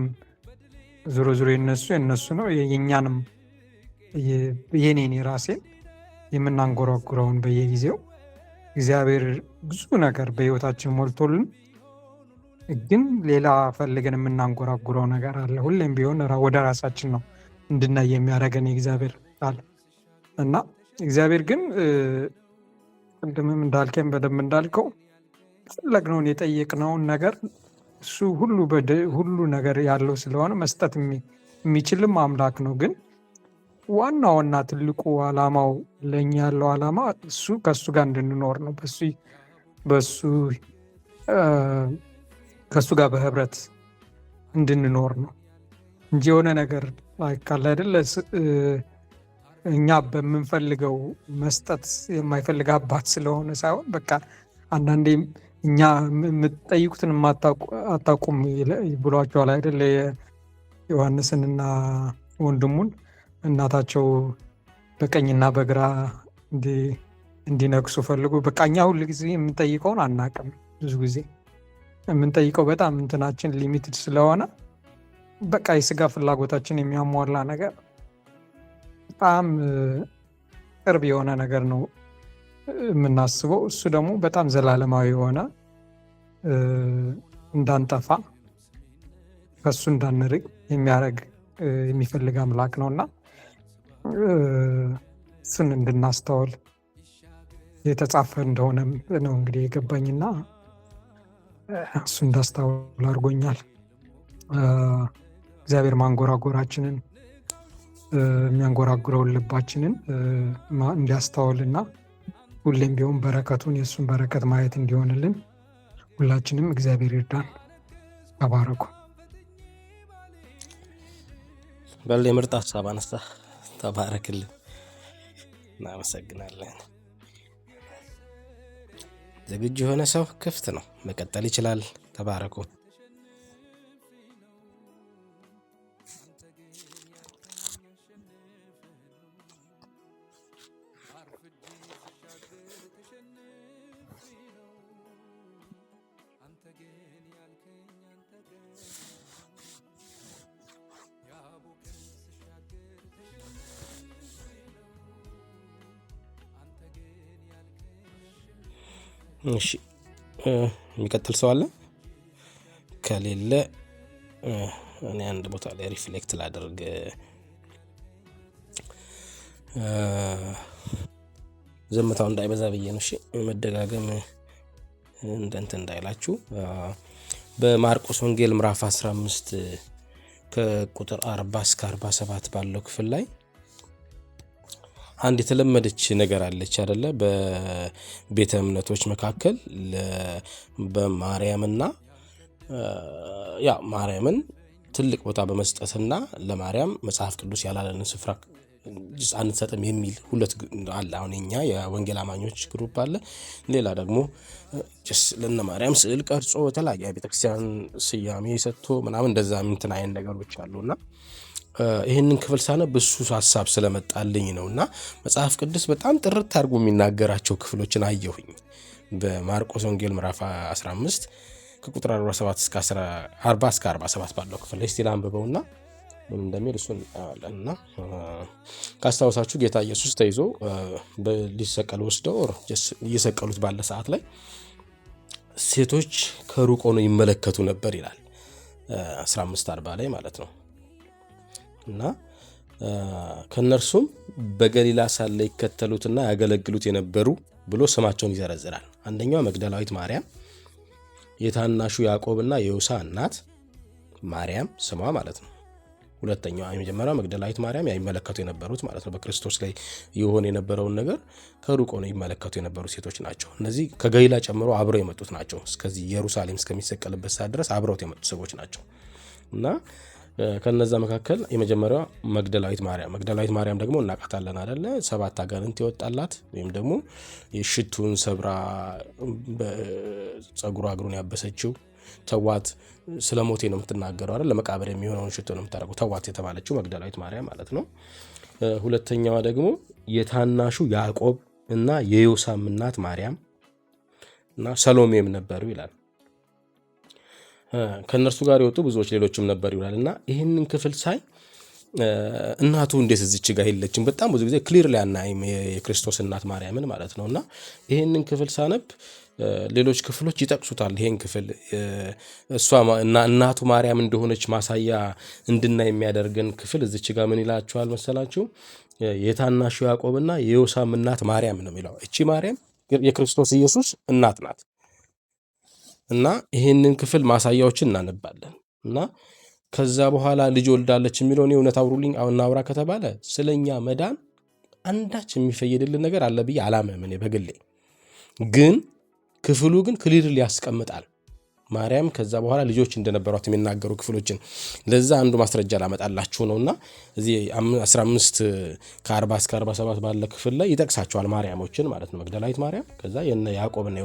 Speaker 4: ዞሮ የነሱ ነው የኛንም የኔን የራሴን የምናንጎራጉረውን በየጊዜው እግዚአብሔር ብዙ ነገር በህይወታችን ሞልቶልን ግን ሌላ ፈልገን የምናንጎራጉረው ነገር አለ። ሁሌም ቢሆን ወደ ራሳችን ነው እንድናይ የሚያደርገን የእግዚአብሔር ቃል እና እግዚአብሔር ግን ቅድምም እንዳልከኝ በደንብ እንዳልከው ፈለግነውን የጠየቅነውን ነገር እሱ ሁሉ ነገር ያለው ስለሆነ መስጠት የሚችልም አምላክ ነው። ግን ዋና ትልቁ ዓላማው ለእኛ ያለው ዓላማ እሱ ከእሱ ጋር እንድንኖር ነው። ከእሱ ጋር በህብረት እንድንኖር ነው እንጂ የሆነ ነገር ካለ አይደለ እኛ በምንፈልገው መስጠት የማይፈልግ አባት ስለሆነ ሳይሆን በቃ አንዳንዴ እኛ የምትጠይቁትን አታውቁም ብሏቸዋል አይደለ? ዮሐንስንና ወንድሙን እናታቸው በቀኝና በግራ እንዲነግሱ ፈልጉ። በቃ እኛ ሁል ጊዜ የምንጠይቀውን አናውቅም። ብዙ ጊዜ የምንጠይቀው በጣም እንትናችን ሊሚትድ ስለሆነ በቃ የስጋ ፍላጎታችን የሚያሟላ ነገር በጣም ቅርብ የሆነ ነገር ነው የምናስበው። እሱ ደግሞ በጣም ዘላለማዊ የሆነ እንዳንጠፋ ከእሱ እንዳንርቅ የሚፈልግ አምላክ ነው እና እሱን እንድናስተውል የተጻፈ እንደሆነም ነው እንግዲህ የገባኝና እሱ እንዳስተውል አድርጎኛል። እግዚአብሔር ማንጎራጎራችንን የሚያንጎራጉረውን ልባችንን እንዲያስተውልና ሁሌም ቢሆን በረከቱን የእሱን በረከት ማየት እንዲሆንልን ሁላችንም እግዚአብሔር ይርዳን። ተባረኩ።
Speaker 1: በል የምርጥ ሀሳብ አነሳ። ተባረክልን። እናመሰግናለን። ዝግጁ የሆነ ሰው ክፍት ነው፣ መቀጠል ይችላል። ተባረኩ። እሺ የሚቀጥል ሰው አለ? ከሌለ እኔ አንድ ቦታ ላይ ሪፍሌክት ላደርግ። ዝምታው እንዳይበዛ ብዬ ነው። እሺ መደጋገም እንደንት እንዳይላችሁ። በማርቆስ ወንጌል ምዕራፍ 15 ከቁጥር 40 እስከ 47 ባለው ክፍል ላይ አንድ የተለመደች ነገር አለች አይደለ? በቤተ እምነቶች መካከል በማርያምና ማርያምን ትልቅ ቦታ በመስጠትና ለማርያም መጽሐፍ ቅዱስ ያላለንን ስፍራ አንሰጥም የሚል ሁለት አለ። አሁን እኛ የወንጌል አማኞች ግሩፕ አለ። ሌላ ደግሞ ለነ ማርያም ስዕል ቀርጾ የተለያየ ቤተክርስቲያን ስያሜ ሰጥቶ ምናምን እንደዛ እንትን አይነት ነገሮች አሉና ይህንን ክፍል ሳነብ እሱ ሀሳብ ስለመጣልኝ ነውና መጽሐፍ ቅዱስ በጣም ጥርት አድርጎ የሚናገራቸው ክፍሎችን አየሁኝ። በማርቆስ ወንጌል ምዕራፍ 15 ከቁጥር 47 እስከ 40 እስከ 47 ባለው ክፍል ላይ እስቲ ላንብበውና ምን እንደሚል እሱን አለና ካስታወሳችሁ ጌታ ኢየሱስ ተይዞ ሊሰቀል ወስደው እየሰቀሉት ባለ ሰዓት ላይ ሴቶች ከሩቅ ሆነው ይመለከቱ ነበር ይላል 15:40 ላይ ማለት ነው። እና ከነርሱም በገሊላ ሳለ ይከተሉትና ያገለግሉት የነበሩ ብሎ ስማቸውን ይዘረዝራል። አንደኛው መግደላዊት ማርያም፣ የታናሹ ያዕቆብና የዮሳ እናት ማርያም ስሟ ማለት ነው። ሁለተኛው የመጀመሪያው መግደላዊት ማርያም ያይመለከቱ የነበሩት ማለት ነው። በክርስቶስ ላይ ይሆን የነበረውን ነገር ከሩቅ ሆነው ይመለከቱ የነበሩ ሴቶች ናቸው። እነዚህ ከገሊላ ጨምሮ አብረው የመጡት ናቸው። እስከዚህ ኢየሩሳሌም እስከሚሰቀልበት ሰዓት ድረስ አብረውት የመጡ ሰዎች ናቸው። እና ከነዛ መካከል የመጀመሪያው መግደላዊት ማርያም ደግሞ እናቃታለን አይደለ? 7 አጋንንት ይወጣላት ወይም ደግሞ የሽቱን ሰብራ በፀጉሯ እግሩን ያበሰችው ተዋት ስለ ሞቴ ነው የምትናገረው አይደል? ለመቃብር የሚሆነውን ሽቱ ነው የምታደርገው ተዋት የተባለችው መግደላዊት ማርያም ማለት ነው። ሁለተኛዋ ደግሞ የታናሹ ያዕቆብ እና የዮሳም እናት ማርያም እና ሰሎሜም ነበሩ ይላል። ከነርሱ ጋር የወጡ ብዙዎች ሌሎችም ነበሩ ይላል። እና ይህንን ክፍል ሳይ እናቱ እንዴት እዚች ጋር የለችም? በጣም ብዙ ጊዜ ክሊር ላይ አናይም የክርስቶስ እናት ማርያምን ማለት ነው። እና ይህንን ክፍል ሳነብ ሌሎች ክፍሎች ይጠቅሱታል። ይሄን ክፍል እሷ እናቱ ማርያም እንደሆነች ማሳያ እንድናይ የሚያደርገን ክፍል እዚች ጋር ምን ይላችኋል መሰላችሁ? የታናሹ ያዕቆብና የዮሳም እናት ማርያም ነው የሚለው። እቺ ማርያም የክርስቶስ ኢየሱስ እናት ናት። እና ይሄንን ክፍል ማሳያዎችን እናነባለን። እና ከዛ በኋላ ልጅ ወልዳለች የሚለውን እውነት አውሩልኝ እናውራ ከተባለ ስለኛ መዳን አንዳች የሚፈይድልን ነገር አለ ብዬ አላምንም እኔ በግሌ። ግን ክፍሉ ግን ክሊርሊ ያስቀምጣል ማርያም ከዛ በኋላ ልጆች እንደነበሯት የሚናገሩ ክፍሎችን። ለዛ አንዱ ማስረጃ ላመጣላችሁ ነውና እዚህ 15 ከ40 እስከ 47 ባለ ክፍል ላይ ይጠቅሳቸዋል ማርያሞችን ማለት ነው። መግደላዊት ማርያም፣ ከዛ የነ ያዕቆብና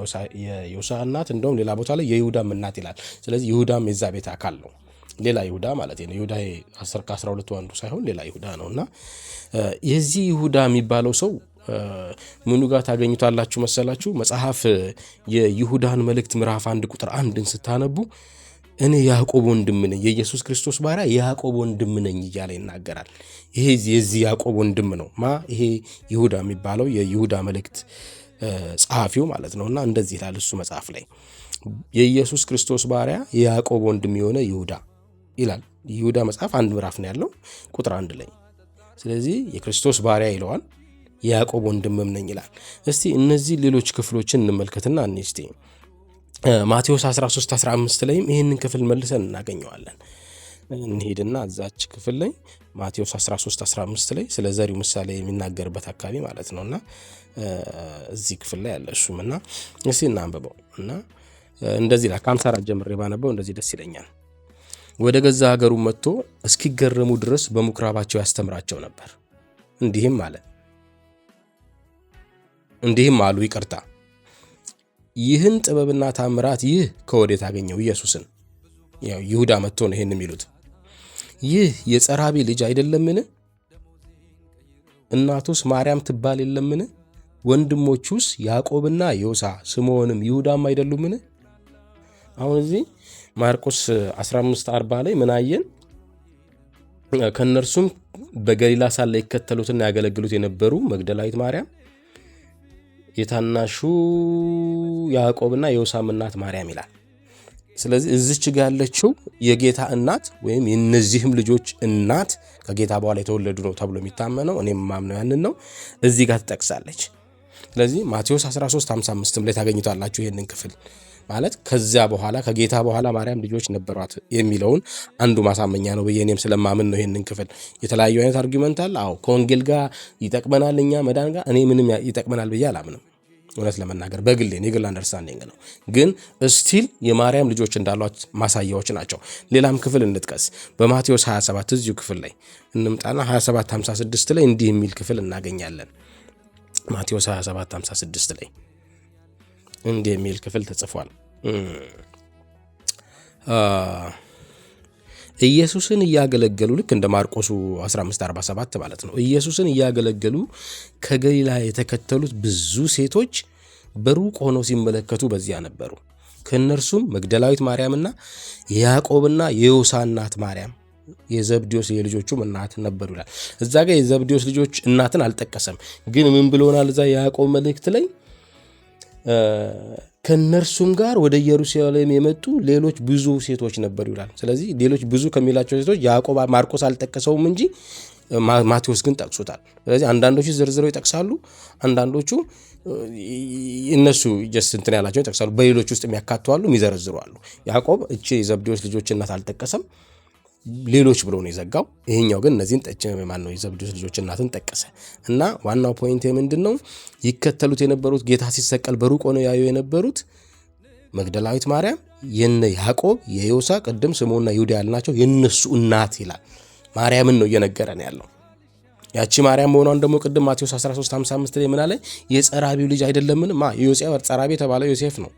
Speaker 1: የዮሳ እናት፣ እንደውም ሌላ ቦታ ላይ የይሁዳም እናት ይላል። ስለዚህ ይሁዳም የዛ ቤት አካል ነው። ሌላ ይሁዳ ማለት ነው። ይሁዳ 10 ከ12 አንዱ ሳይሆን ሌላ ይሁዳ ነውና የዚህ ይሁዳ የሚባለው ሰው ምኑ ጋር ታገኙታላችሁ መሰላችሁ? መጽሐፍ የይሁዳን መልእክት ምዕራፍ 1 ቁጥር 1ን ስታነቡ እኔ ያዕቆብ ወንድም ነኝ፣ የኢየሱስ ክርስቶስ ባሪያ ያዕቆብ ወንድም ነኝ እያለ ይናገራል። ይሄ የዚህ ያዕቆብ ወንድም ነው። ይሄ ይሁዳ የሚባለው የይሁዳ መልእክት ጸሐፊው ማለት ነውና እንደዚህ ይላል እሱ መጽሐፍ ላይ የኢየሱስ ክርስቶስ ባሪያ የያዕቆብ ወንድም የሆነ ይሁዳ ይላል። ይሁዳ መጽሐፍ 1 ምዕራፍ ነው ያለው ቁጥር 1 ላይ ስለዚህ የክርስቶስ ባሪያ ይለዋል፣ የያዕቆብ ወንድምም ነኝ ይላል። እስቲ እነዚህ ሌሎች ክፍሎችን እንመልከትና እስቲ ማቴዎስ 13:15 ላይም ይህንን ክፍል መልሰን እናገኘዋለን። እንሄድና እዛች ክፍል ላይ ማቴዎስ 13:15 ላይ ስለ ዘሪው ምሳሌ የሚናገርበት አካባቢ ማለት ነውና እዚህ ክፍል ላይ ያለ እሱም እና እስቲ እናንብበው እና እንደዚህ ላይ ከ54 ጀምሬ ባነበው እንደዚህ ደስ ይለኛል። ወደ ገዛ ሀገሩ መጥቶ እስኪገረሙ ድረስ በምኩራባቸው ያስተምራቸው ነበር። እንዲህም አሉ ይቅርታ፣ ይህን ጥበብና ታምራት ይህ ከወዴት አገኘው? ኢየሱስን። ያው ይሁዳ መጥቶ ነው ይሄን የሚሉት። ይህ የጸራቢ ልጅ አይደለምን? እናቱስ ማርያም ትባል የለምን? ወንድሞቹስ ያዕቆብና ዮሳ ስምዖንም ይሁዳም አይደሉምን? አሁን እዚህ ማርቆስ 15:40 ላይ ምን አየን? ከነርሱም በገሊላ ሳለ ይከተሉትና ያገለግሉት የነበሩ መግደላዊት ማርያም፣ የታናሹ ያዕቆብና የዮሳም እናት ማርያም ይላል። ስለዚህ እዚች ጋር ያለችው የጌታ እናት ወይም የነዚህም ልጆች እናት ከጌታ በኋላ የተወለዱ ነው ተብሎ የሚታመነው፣ እኔም ማምነው ያንን ነው፣ እዚህ ጋር ትጠቅሳለች። ስለዚህ ማቴዎስ 13:55 ላይ ታገኙታላችሁ ይሄንን ክፍል ማለት ከዚያ በኋላ ከጌታ በኋላ ማርያም ልጆች ነበሯት የሚለውን አንዱ ማሳመኛ ነው ብዬ እኔም ስለማምን ነው ይሄንን ክፍል። የተለያዩ አይነት አርጊመንት አለ። አዎ ከወንጌል ጋር ይጠቅመናል፣ እኛ መዳን ጋር እኔ ምንም ይጠቅመናል ብዬ አላምንም። እውነት ለመናገር በግሌ የግል አንደርስታንዲንግ ነው። ግን ስቲል የማርያም ልጆች እንዳሏት ማሳያዎች ናቸው። ሌላም ክፍል እንጥቀስ። በማቴዎስ 27 እዚሁ ክፍል ላይ እንምጣና 27:56 ላይ እንዲህ የሚል ክፍል እናገኛለን። ማቴዎስ 27:56 ላይ እንዲህ የሚል ክፍል ተጽፏል። ኢየሱስን እያገለገሉ ልክ እንደ ማርቆሱ 15:47 ማለት ነው። ኢየሱስን እያገለገሉ ከገሊላ የተከተሉት ብዙ ሴቶች በሩቅ ሆነው ሲመለከቱ በዚያ ነበሩ። ከእነርሱም መግደላዊት ማርያምና የያዕቆብና የዮሳ እናት ማርያም የዘብዴዎስ የልጆቹም እናት ነበሩ ይላል። እዛ ጋር የዘብዴዎስ ልጆች እናትን አልጠቀሰም። ግን ምን ብሎናል? እዛ የያዕቆብ መልእክት ላይ ከነርሱም ጋር ወደ ኢየሩሳሌም የመጡ ሌሎች ብዙ ሴቶች ነበሩ ይላል። ስለዚህ ሌሎች ብዙ ከሚላቸው ሴቶች ያዕቆብ ማርቆስ አልጠቀሰውም እንጂ ማቴዎስ ግን ጠቅሶታል። ስለዚህ አንዳንዶቹ ዝርዝረው ይጠቅሳሉ፣ አንዳንዶቹ እነሱ ጀስት እንትን ያላቸው ይጠቅሳሉ፣ በሌሎች ውስጥ የሚያካቱ አሉ፣ የሚዘረዝሩ አሉ። ያዕቆብ እቺ የዘብዴዎስ ልጆች እናት አልጠቀሰም፣ ሌሎች ብሎ ነው የዘጋው። ይሄኛው ግን እነዚህን ማነው የዘብዴዎስ ልጆች እናትን ጠቀሰ። እና ዋናው ፖይንት ምንድን ነው? ይከተሉት የነበሩት ጌታ ሲሰቀል በሩቅ ሆነው ያዩ የነበሩት መግደላዊት ማርያም፣ የነ ያዕቆብ፣ የዮሳ ቅድም ስምዖንና ይሁዳ ያልናቸው የነሱ እናት ይላል። ማርያምን ነው እየነገረን ያለው። ያቺ ማርያም መሆኗን ደግሞ ቅድም ማቴዎስ 13:55 ላይ ምን አለ? የጸራቢው ልጅ አይደለምን? የዮሴፍ ጸራቢ የተባለው ዮሴፍ ነው።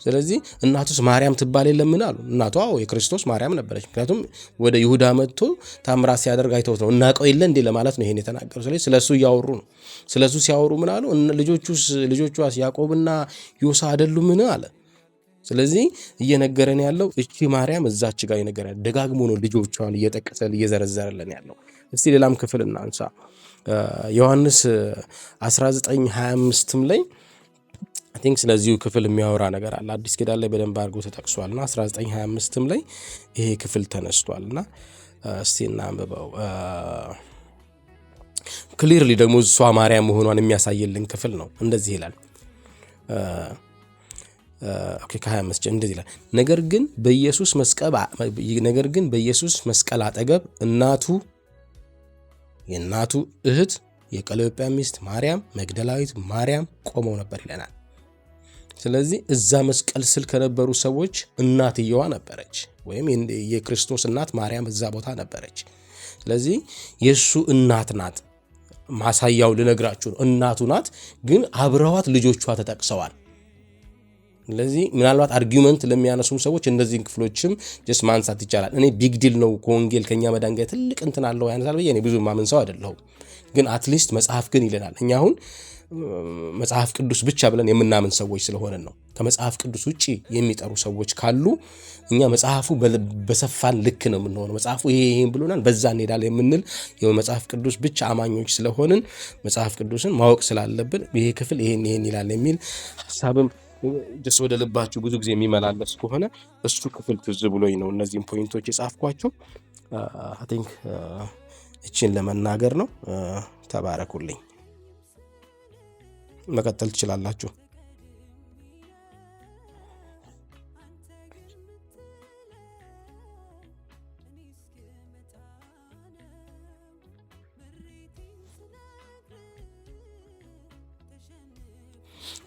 Speaker 1: ስለዚህ እናቱስ ማርያም ትባል የለምን አሉ። እናቷ የክርስቶስ ማርያም ነበረች። ምክንያቱም ወደ ይሁዳ መጥቶ ታምራት ሲያደርግ አይተውት ነው። እናቀው የለ እንዴ ለማለት ነው ይሄን የተናገሩ። ስለዚህ ስለሱ እያወሩ ነው። ስለሱ ሲያወሩ ምን አሉ? ልጆቿስ ያዕቆብና ዮሳ አይደሉምን አለ። ስለዚህ እየነገረን ያለው እቺ ማርያም እዛች ጋር እየነገረን ደጋግሞ ነው ልጆቿን እየጠቀሰ እየዘረዘረልን ያለው። እስቲ ሌላም ክፍል እናንሳ። ዮሐንስ 19:25 ላይ አይ ቲንክ ስለዚሁ ክፍል የሚያወራ ነገር አለ። አዲስ ኪዳን ላይ በደንብ አድርጎ ተጠቅሷልና 19:25 ላይ ይሄ ክፍል ተነስቷልና እስቲ እናንብበው። ክሊርሊ ደግሞ እሷ ማርያም መሆኗን የሚያሳይልን ክፍል ነው። እንደዚህ ይላል። ኦኬ ከ25 እንደዚህ ይላል። ነገር ግን በኢየሱስ መስቀል አጠገብ የእናቱ እህት የቀለዮጳ ሚስት ማርያም፣ መግደላዊት ማርያም ቆመው ነበር ይለናል። ስለዚህ እዛ መስቀል ስር ከነበሩ ሰዎች እናትየዋ ነበረች፣ ወይም የክርስቶስ እናት ማርያም እዛ ቦታ ነበረች። ስለዚህ የእሱ እናት ናት። ማሳያው ልነግራችሁ ነው። እናቱ ናት፣ ግን አብረዋት ልጆቿ ተጠቅሰዋል። ስለዚህ ምናልባት አርጊውመንት ለሚያነሱም ሰዎች እነዚህን ክፍሎችም ጀስት ማንሳት ይቻላል። እኔ ቢግ ዲል ነው ከወንጌል ከኛ መዳን ጋር ትልቅ እንትን አለው ያነሳል ብዬ እኔ ብዙ ማመን ሰው አይደለሁም። ግን አትሊስት መጽሐፍ ግን ይለናል። እኛ አሁን መጽሐፍ ቅዱስ ብቻ ብለን የምናምን ሰዎች ስለሆነን ነው። ከመጽሐፍ ቅዱስ ውጪ የሚጠሩ ሰዎች ካሉ እኛ መጽሐፉ በሰፋን ልክ ነው የምንሆነው። መጽሐፉ ይሄን ብሎናል በዛ እንሄዳለን የምንል የመጽሐፍ ቅዱስ ብቻ አማኞች ስለሆንን መጽሐፍ ቅዱስን ማወቅ ስላለብን ይሄ ክፍል ይሄን ይላል የሚል ሐሳብም ደስ ወደ ልባችሁ ብዙ ጊዜ የሚመላለስ ከሆነ እሱ ክፍል ትዝ ብሎኝ ነው እነዚህን ፖይንቶች የጻፍኳቸው። አይ ቲንክ እቺን ለመናገር ነው። ተባረኩልኝ። መቀጠል ትችላላችሁ።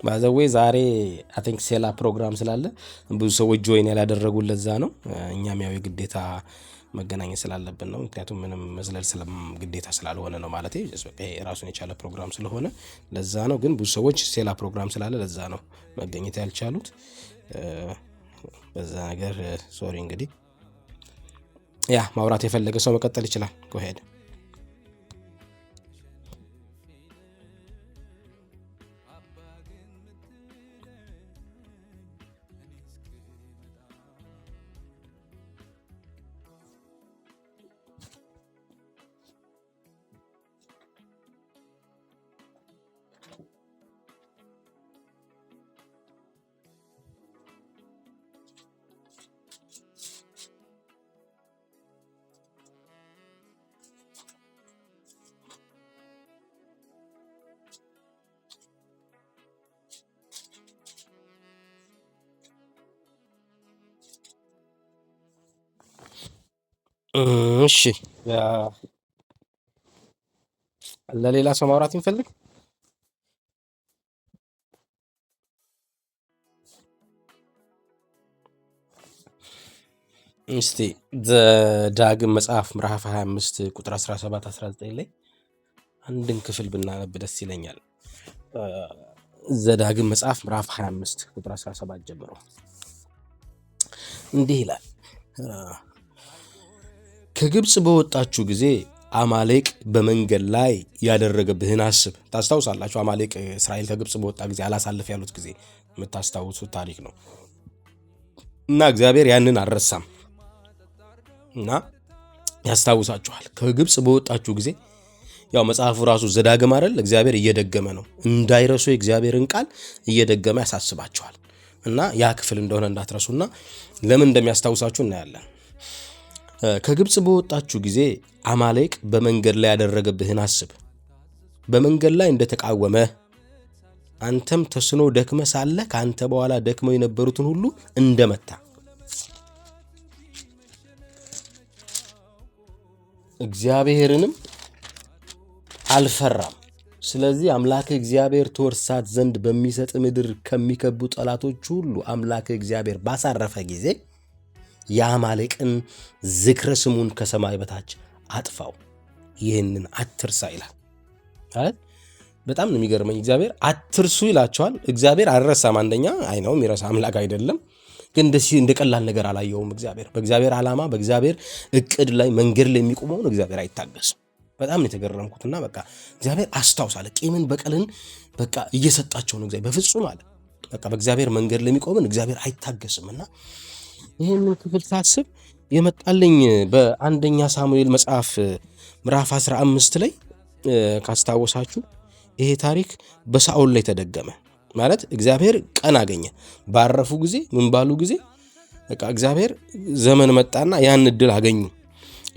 Speaker 1: ባዘዌ ዛሬ አይ ቲንክ ሴላ ፕሮግራም ስላለ ብዙ ሰዎች ጆይን ያላደረጉት ለዛ ነው። እኛም ያው የግዴታ መገናኘት ስላለብን ነው። ምክንያቱም ምንም መዝለል ግዴታ ስላልሆነ ነው ማለት በቃ ራሱን የቻለ ፕሮግራም ስለሆነ ለዛ ነው። ግን ብዙ ሰዎች ሴላ ፕሮግራም ስላለ ለዛ ነው መገኘት ያልቻሉት። በዛ ነገር ሶሪ። እንግዲህ ያ ማውራት የፈለገ ሰው መቀጠል ይችላል። ጎሄድ እሺ ለሌላ ሰው ማውራት የሚፈልግ እስቲ ዘዳግም መጽሐፍ ምዕራፍ 25 ቁጥር 17 19 ላይ አንድን ክፍል ብናነብ ደስ ይለኛል። ዘዳግም መጽሐፍ ምዕራፍ 25 ቁጥር 17 ጀምሮ እንዲህ ይላል። ከግብፅ በወጣችሁ ጊዜ አማሌቅ በመንገድ ላይ ያደረገብህን አስብ። ታስታውሳላችሁ? አማሌቅ እስራኤል ከግብፅ በወጣ ጊዜ አላሳልፍ ያሉት ጊዜ የምታስታውሱት ታሪክ ነው። እና እግዚአብሔር ያንን አልረሳም እና ያስታውሳችኋል። ከግብፅ በወጣችሁ ጊዜ ያው መጽሐፉ ራሱ ዘዳግም አይደል? እግዚአብሔር እየደገመ ነው እንዳይረሱ የእግዚአብሔርን ቃል እየደገመ ያሳስባችኋል። እና ያ ክፍል እንደሆነ እንዳትረሱና ለምን እንደሚያስታውሳችሁ እናያለን። ከግብፅ በወጣችሁ ጊዜ አማሌቅ በመንገድ ላይ ያደረገብህን አስብ። በመንገድ ላይ እንደተቃወመ አንተም ተስኖ ደክመ ሳለ ከአንተ በኋላ ደክመው የነበሩትን ሁሉ እንደመታ እግዚአብሔርንም አልፈራም። ስለዚህ አምላክ እግዚአብሔር ትወርሳት ዘንድ በሚሰጥ ምድር ከሚከቡ ጠላቶች ሁሉ አምላክ እግዚአብሔር ባሳረፈ ጊዜ የአማሌቅን ዝክረ ስሙን ከሰማይ በታች አጥፋው፣ ይህንን አትርሳ ይላል። ማለት በጣም ነው የሚገርመኝ። እግዚአብሔር አትርሱ ይላቸዋል። እግዚአብሔር አልረሳም። አንደኛ አይነው የሚረሳ አምላክ አይደለም። ግን እንደ ቀላል ነገር አላየውም። እግዚአብሔር በእግዚአብሔር ዓላማ በእግዚአብሔር እቅድ ላይ መንገድ ላይ የሚቆመውን እግዚአብሔር አይታገስም። በጣም ነው የተገረምኩትና በቃ እግዚአብሔር አስታውሳለ። ቂምን በቀልን በቃ እየሰጣቸው ነው እግዚአብሔር በፍጹም አለ። በቃ በእግዚአብሔር መንገድ ላይ የሚቆምን እግዚአብሔር አይታገስምና ይህንን ክፍል ሳስብ የመጣልኝ በአንደኛ ሳሙኤል መጽሐፍ ምዕራፍ 15 ላይ ካስታወሳችሁ ይሄ ታሪክ በሳኦል ላይ ተደገመ። ማለት እግዚአብሔር ቀን አገኘ ባረፉ ጊዜ ምን ባሉ ጊዜ በቃ እግዚአብሔር ዘመን መጣና ያን እድል አገኙ።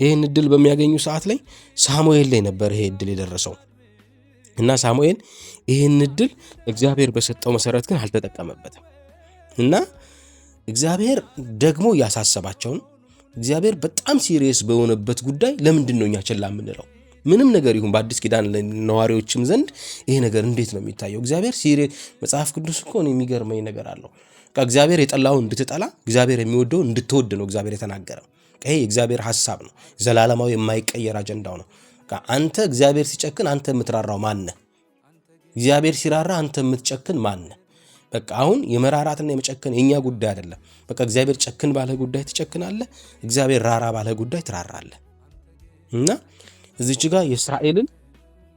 Speaker 1: ይህን እድል በሚያገኙ ሰዓት ላይ ሳሙኤል ላይ ነበር ይሄ እድል የደረሰው እና ሳሙኤል ይህን እድል እግዚአብሔር በሰጠው መሰረት ግን አልተጠቀመበትም እና እግዚአብሔር ደግሞ ያሳሰባቸውን እግዚአብሔር በጣም ሲሪየስ በሆነበት ጉዳይ ለምንድን ነው እኛ ችላ የምንለው? ምንም ነገር ይሁን በአዲስ ኪዳን ነዋሪዎችም ዘንድ ይሄ ነገር እንዴት ነው የሚታየው? እግዚአብሔር ሲሪየስ መጽሐፍ ቅዱስ እኮ ነው የሚገርመኝ ነገር አለው። እግዚአብሔር የጠላውን እንድትጠላ እግዚአብሔር የሚወደው እንድትወድ ነው እግዚአብሔር የተናገረው። ይሄ የእግዚአብሔር ሐሳብ ነው። ዘላለማዊ የማይቀየር አጀንዳው ነው። አንተ እግዚአብሔር ሲጨክን አንተ የምትራራው ማን ነህ? እግዚአብሔር ሲራራ አንተ የምትጨክን ማን ነህ? በቃ አሁን የመራራትና የመጨከን የኛ ጉዳይ አይደለም። በቃ እግዚአብሔር ጨክን ባለ ጉዳይ ትጨክናለህ፣ እግዚአብሔር ራራ ባለ ጉዳይ ትራራለህ። እና እዚች ጋር የእስራኤልን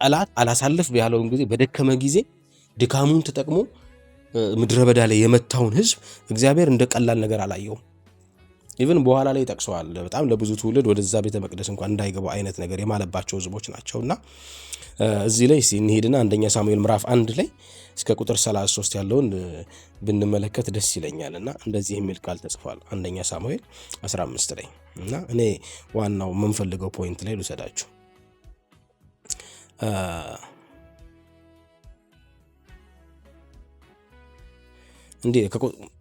Speaker 1: ጠላት አላሳልፍ ያለውን ጊዜ በደከመ ጊዜ ድካሙን ተጠቅሞ ምድረ በዳ ላይ የመታውን ህዝብ እግዚአብሔር እንደ ቀላል ነገር አላየውም። ኢቭን በኋላ ላይ ጠቅሰዋል። በጣም ለብዙ ትውልድ ወደዛ ቤተ መቅደስ እንኳን እንዳይገቡ አይነት ነገር የማለባቸው ህዝቦች ናቸውና እዚህ ላይ እንሄድና አንደኛ ሳሙኤል ምዕራፍ 1 ላይ እስከ ቁጥር 33 ያለውን ብንመለከት ደስ ይለኛልና እንደዚህ የሚል ቃል ተጽፏል። አንደኛ ሳሙኤል 15 ላይ እና እኔ ዋናው የምንፈልገው ፖይንት ላይ ልውሰዳችሁ። እንዲህ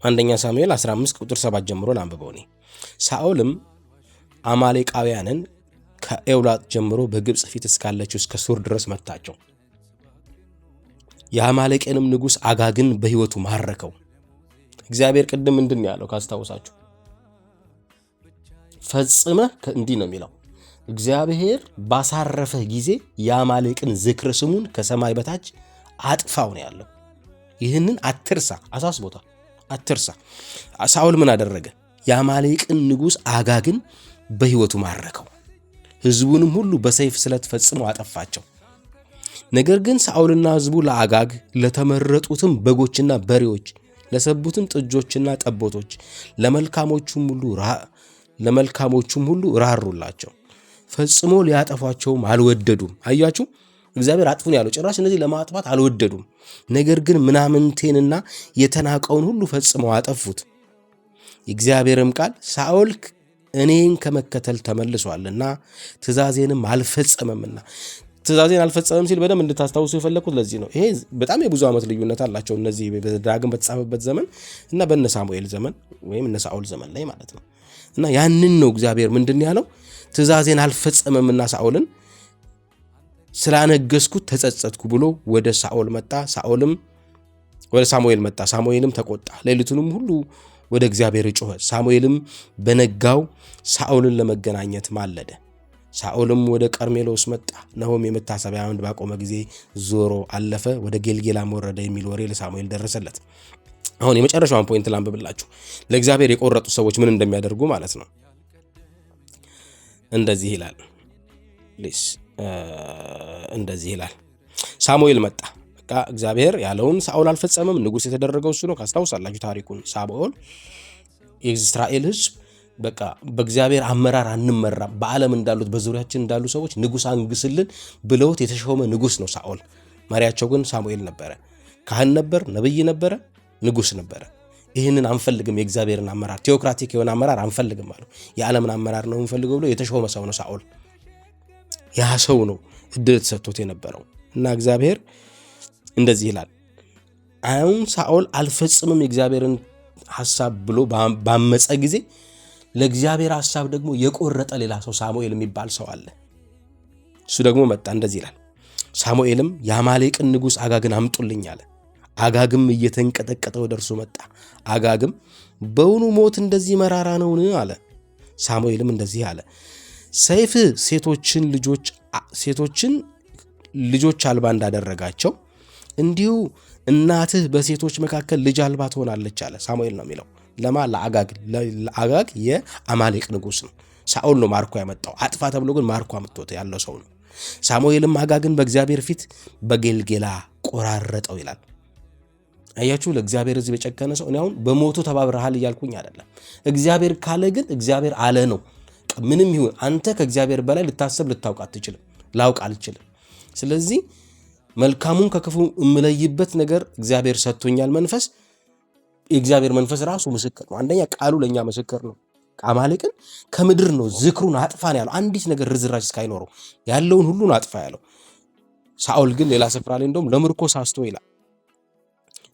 Speaker 1: አንደኛ ሳሙኤል 15 ቁጥር 7 ጀምሮ ላንብበው እኔ። ሳኦልም አማሌቃውያንን ከኤውላጥ ጀምሮ በግብፅ ፊት እስካለችው እስከ ሱር ድረስ መታቸው። የአማሌቅንም ንጉሥ አጋግን በሕይወቱ ማረከው። እግዚአብሔር ቅድም ምንድን ያለው ካስታውሳችሁ ፈጽመህ እንዲህ ነው የሚለው እግዚአብሔር ባሳረፈህ ጊዜ የአማሌቅን ዝክረ ስሙን ከሰማይ በታች አጥፋው ነው ያለው። ይህንን አትርሳ፣ አሳስቦታል፣ አትርሳ። ሳኦል ምን አደረገ? የአማሌቅን ንጉሥ አጋግን በሕይወቱ ማረከው፣ ሕዝቡንም ሁሉ በሰይፍ ስለት ፈጽሞ አጠፋቸው። ነገር ግን ሳኦልና ሕዝቡ ለአጋግ ለተመረጡትም በጎችና በሬዎች፣ ለሰቡትም ጥጆችና ጠቦቶች፣ ለመልካሞቹም ሁሉ ራሩላቸው፣ ፈጽሞ ሊያጠፏቸውም አልወደዱም። አያችሁ፣ እግዚአብሔር አጥፉን ያለው ጭራሽ እነዚህ ለማጥፋት አልወደዱም። ነገር ግን ምናምንቴንና የተናቀውን ሁሉ ፈጽመው አጠፉት። የእግዚአብሔርም ቃል ሳኦል እኔን ከመከተል ተመልሷልና ትእዛዜንም አልፈጸመምና። ትእዛዜን አልፈጸመም ሲል በደንብ እንድታስታውሱ የፈለኩት ለዚህ ነው። ይሄ በጣም የብዙ ዓመት ልዩነት አላቸው እነዚህ ዳግም በተጻፈበት ዘመን እና በነ ሳሙኤል ዘመን ወይም እነ ሳኦል ዘመን ላይ ማለት ነው። እና ያንን ነው እግዚአብሔር ምንድን ያለው? ትእዛዜን አልፈጸመምና ሳኦልን ስላነገስኩት ተጸጸትኩ ብሎ ወደ ሳኦል መጣ። ወደ ሳሙኤል መጣ። ሳሙኤልም ተቆጣ፣ ሌሊቱንም ሁሉ ወደ እግዚአብሔር ጮኸ። ሳሙኤልም በነጋው ሳኦልን ለመገናኘት ማለደ። ሳኦልም ወደ ቀርሜሎስ መጣ። እነሆም የመታሰቢያ ዓምድ ባቆመ ጊዜ ዞሮ አለፈ፣ ወደ ጌልጌላም ወረደ የሚል ወሬ ለሳሙኤል ደረሰለት። አሁን የመጨረሻውን ፖይንት ላንብብላችሁ፣ ለእግዚአብሔር የቆረጡ ሰዎች ምን እንደሚያደርጉ ማለት ነው። እንደዚህ ይላል እንደዚህ ይላል። ሳሙኤል መጣ። በቃ እግዚአብሔር ያለውን ሳኦል አልፈጸመም። ንጉሥ የተደረገው እሱ ነው። ካስታውሳላችሁ ታሪኩን። ሳኦል የእስራኤል ሕዝብ በቃ በእግዚአብሔር አመራር አንመራም፣ በዓለም እንዳሉት በዙሪያችን እንዳሉ ሰዎች ንጉሥ አንግስልን ብለውት የተሾመ ንጉሥ ነው ሳኦል። መሪያቸው ግን ሳሙኤል ነበረ። ካህን ነበር፣ ነብይ ነበረ፣ ንጉሥ ነበረ። ይህንን አንፈልግም፣ የእግዚአብሔርን አመራር ቴዎክራቲክ የሆነ አመራር አንፈልግም አሉ። የዓለምን አመራር ነው የምንፈልገው ብሎ የተሾመ ሰው ነው ሳኦል። ያ ሰው ነው እድል ተሰጥቶት የነበረው እና እግዚአብሔር እንደዚህ ይላል። አሁን ሳኦል አልፈጽምም የእግዚአብሔርን ሐሳብ ብሎ ባመፀ ጊዜ ለእግዚአብሔር ሐሳብ ደግሞ የቆረጠ ሌላ ሰው ሳሙኤል የሚባል ሰው አለ። እሱ ደግሞ መጣ። እንደዚህ ይላል። ሳሙኤልም የአማሌቅን ንጉሥ አጋግን አምጡልኝ አለ። አጋግም እየተንቀጠቀጠ ወደ እርሱ መጣ። አጋግም በውኑ ሞት እንደዚህ መራራ ነውን አለ። ሳሙኤልም እንደዚህ አለ፣ ሰይፍ ሴቶችን ልጆች አልባ እንዳደረጋቸው እንዲሁ እናትህ በሴቶች መካከል ልጅ አልባ ትሆናለች አለ። ሳሙኤል ነው የሚለው። ለማ ለአጋግ የአማሌቅ ንጉሥ ነው። ሳኦል ነው ማርኮ ያመጣው። አጥፋ ተብሎ ግን ማርኮ አምጥቶት ያለው ሰው ነው። ሳሙኤልም አጋግን በእግዚአብሔር ፊት በጌልጌላ ቆራረጠው ይላል። አያችሁ፣ ለእግዚአብሔር ሕዝብ የጨከነ ሰው። እኔ አሁን በሞቱ ተባብረሃል እያልኩኝ አይደለም። እግዚአብሔር ካለ ግን እግዚአብሔር አለ ነው። ምንም ይሁን አንተ ከእግዚአብሔር በላይ ልታሰብ ልታውቅ አትችልም። ላውቅ አልችልም። ስለዚህ መልካሙን ከክፉ የምለይበት ነገር እግዚአብሔር ሰጥቶኛል። መንፈስ የእግዚአብሔር መንፈስ ራሱ ምስክር ነው። አንደኛ ቃሉ ለኛ ምስክር ነው። አማሌቅን ከምድር ነው ዝክሩን አጥፋን ያለው፣ አንዲት ነገር ርዝራጅ እስካይኖረው ያለውን ሁሉን አጥፋ ያለው። ሳኦል ግን ሌላ ስፍራ ላይ እንደውም ለምርኮ ሳስቶ ይላል።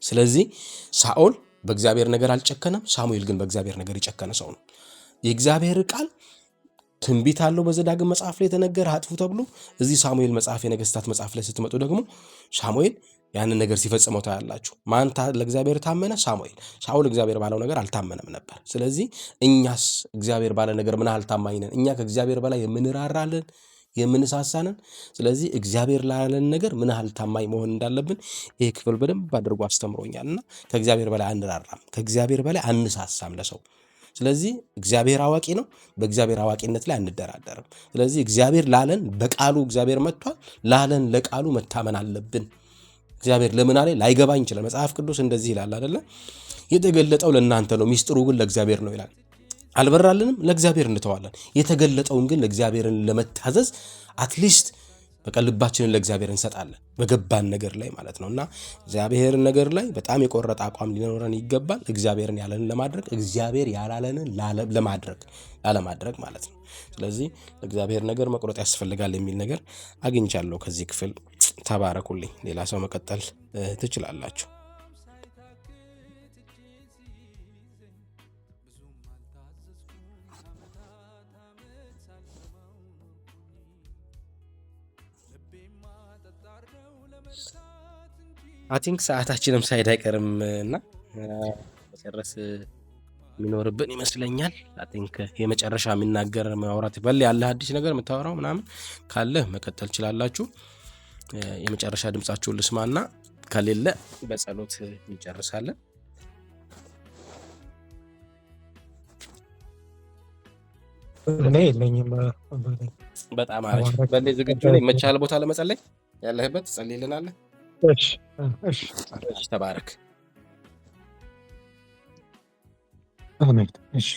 Speaker 1: ስለዚህ ሳኦል በእግዚአብሔር ነገር አልጨከነም። ሳሙኤል ግን በእግዚአብሔር ነገር የጨከነ ሰው ነው። የእግዚአብሔር ቃል ትንቢት አለው በዘዳግም መጽሐፍ ላይ የተነገረ አጥፉ ተብሎ። እዚህ ሳሙኤል መጽሐፍ የነገስታት መጽሐፍ ላይ ስትመጡ ደግሞ ሳሙኤል ያንን ነገር ሲፈጽመው ታያላችሁ። ማን ለእግዚአብሔር ታመነ? ሳሙኤል። ሳኦል እግዚአብሔር ባለው ነገር አልታመነም ነበር። ስለዚህ እኛስ እግዚአብሔር ባለ ነገር ምን ያህል ታማኝ ነን? እኛ ከእግዚአብሔር በላይ የምንራራለን፣ የምንሳሳንን። ስለዚህ እግዚአብሔር ላለን ነገር ምን ያህል ታማኝ መሆን እንዳለብን ይህ ክፍል በደንብ አድርጎ አስተምሮኛልና ከእግዚአብሔር በላይ አንራራም፣ ከእግዚአብሔር በላይ አንሳሳም ለሰው። ስለዚህ እግዚአብሔር አዋቂ ነው። በእግዚአብሔር አዋቂነት ላይ አንደራደርም። ስለዚህ እግዚአብሔር ላለን በቃሉ እግዚአብሔር መጥቷል። ላለን ለቃሉ መታመን አለብን። እግዚአብሔር ለምን አለ ላይገባኝ ይችላል። መጽሐፍ ቅዱስ እንደዚህ ይላል አይደለ? የተገለጠው ለእናንተ ነው፣ ሚስጥሩ ግን ለእግዚአብሔር ነው ይላል። አልበራልንም፣ ለእግዚአብሔር እንተዋለን። የተገለጠውን ግን ለእግዚአብሔርን ለመታዘዝ አትሊስት በቃ ልባችንን ለእግዚአብሔር እንሰጣለን በገባን ነገር ላይ ማለት ነው። እና እግዚአብሔርን ነገር ላይ በጣም የቆረጠ አቋም ሊኖረን ይገባል። እግዚአብሔርን ያለንን ለማድረግ፣ እግዚአብሔር ያላለንን ላለማድረግ ማለት ነው። ስለዚህ እግዚአብሔር ነገር መቁረጥ ያስፈልጋል የሚል ነገር አግኝቻለሁ ከዚህ ክፍል። ተባረኩልኝ። ሌላ ሰው መቀጠል ትችላላችሁ። አይ ቲንክ ሰዓታችንም ሳይድ አይቀርም እና መጨረስ የሚኖርብን ይመስለኛል። አይ ቲንክ የመጨረሻ የሚናገር ማውራት ያለ አዲስ ነገር የምታወራው ምናምን ካለ መቀጠል ትችላላችሁ። የመጨረሻ ድምጻችሁን ልስማና ከሌለ በጸሎት እንጨርሳለን።
Speaker 4: እኔ የለኝም።
Speaker 1: በጣም አሪፍ። በሌ ዝግጁ ነኝ። መቻል ቦታ ለመጸለይ ያለህበት ጸልይልናለህ?
Speaker 4: እሺ
Speaker 1: ተባረክ።
Speaker 4: አሜን። እሺ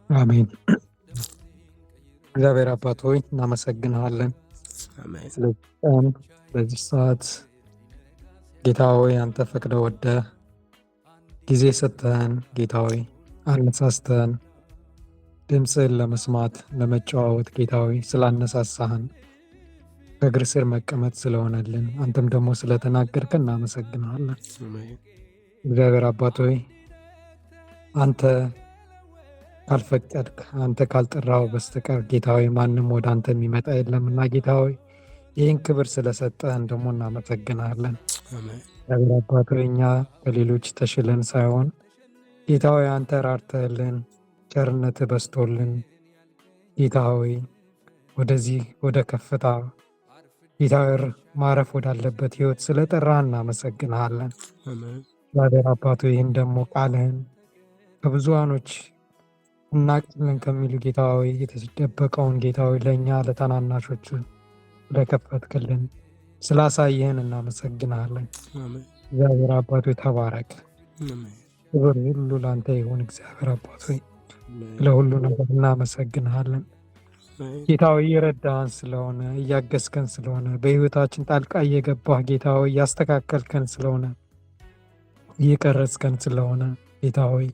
Speaker 4: አሜን። እግዚአብሔር አባት ሆይ እናመሰግንሃለን
Speaker 1: አሜን።
Speaker 4: በዚህ ሰዓት ጌታ ሆይ አንተ ፈቅደህ ወደህ ጊዜ ሰጥተህን ጌታ ሆይ አነሳስተህን ድምፅህን ለመስማት ለመጨዋወት ጌታ ሆይ ስላነሳሳህን በእግር ስር መቀመጥ ስለሆነልን አንተም ደግሞ ስለተናገርከን እናመሰግንሃለን። እግዚአብሔር አባት ሆይ አንተ ካልፈቀድክ አንተ ካልጠራው በስተቀር ጌታ ሆይ ማንም ወደ አንተ የሚመጣ የለምና ጌታ ሆይ ይህን ክብር ስለሰጠህን ደግሞ እናመሰግናለን። እግዚአብሔር አባት ሆይ እኛ ከሌሎች ተሽለን ሳይሆን ጌታ ሆይ አንተ ራርተህልን ቸርነት በስቶልን ጌታ ሆይ ወደዚህ ወደ ከፍታ ጌታ ሆይ ማረፍ ወዳለበት ህይወት ስለጠራህን እናመሰግንሃለን። እግዚአብሔር አባት ሆይ ይህን ደግሞ ቃልህን ከብዙሃኖች እናቅልን ከሚሉ ጌታ ሆይ የተደበቀውን ጌታ ሆይ ለእኛ ለታናናሾቹ ለከፈትክልን ስላሳየህን እናመሰግናለን። እግዚአብሔር አባት ሆይ ተባረክ። ክብር ሁሉ ለአንተ ይሁን። እግዚአብሔር አባት ሆይ ለሁሉ ነገር እናመሰግንሃለን። ጌታ ሆይ እየረዳህን ስለሆነ እያገዝከን ስለሆነ በህይወታችን ጣልቃ እየገባህ ጌታ ሆይ እያስተካከልከን ስለሆነ እየቀረጽከን ስለሆነ ጌታ ሆይ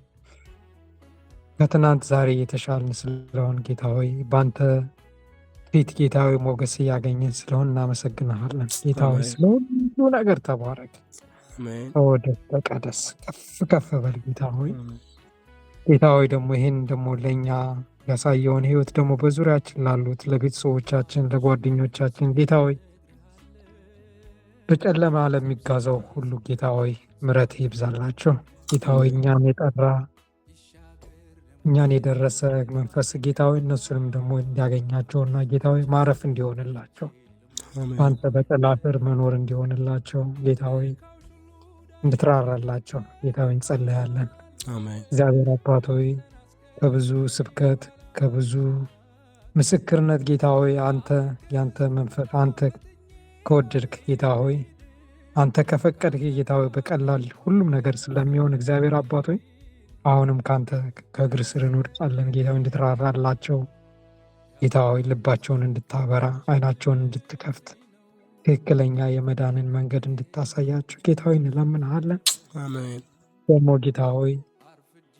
Speaker 4: ከትናንት ዛሬ እየተሻልን ስለሆን ጌታ ሆይ በአንተ ፊት ጌታ ሆይ ሞገስ እያገኘን ስለሆን እናመሰግንሃለን። ጌታ ሆይ ስለሁሉ ነገር ተባረክ። ተወደስ ተቀደስ፣ ከፍ በል ጌታ ሆይ። ጌታ ሆይ ደግሞ ይህን ደግሞ ለእኛ ያሳየውን ህይወት ደግሞ በዙሪያችን ላሉት ለቤተሰቦቻችን፣ ለጓደኞቻችን ጌታ ሆይ በጨለማ ለሚጋዘው ሁሉ ጌታ ሆይ ምሕረት ይብዛላቸው። ጌታ ሆይ እኛን የጠራ እኛን የደረሰ መንፈስ ጌታ ሆይ እነሱንም ደግሞ እንዲያገኛቸውና ጌታ ሆይ ማረፍ እንዲሆንላቸው በአንተ በጥላ ስር መኖር እንዲሆንላቸው ጌታ ሆይ እንድትራራላቸው ጌታ ሆይ እንጸለያለን። እግዚአብሔር አባት ሆይ ከብዙ ስብከት ከብዙ ምስክርነት ጌታ ሆይ አንተ ያንተ መንፈስ አንተ ከወደድክ ጌታ ሆይ አንተ ከፈቀድክ ጌታ ሆይ በቀላል ሁሉም ነገር ስለሚሆን እግዚአብሔር አባት ሆይ አሁንም ካንተ ከእግር ስር እንወድቃለን። ጌታ ሆይ እንድትራራላቸው ጌታ ሆይ ልባቸውን እንድታበራ አይናቸውን እንድትከፍት ትክክለኛ የመዳንን መንገድ እንድታሳያቸው ጌታ ሆይ እንለምንሃለን።
Speaker 1: አሜን።
Speaker 4: ደግሞ ጌታ ሆይ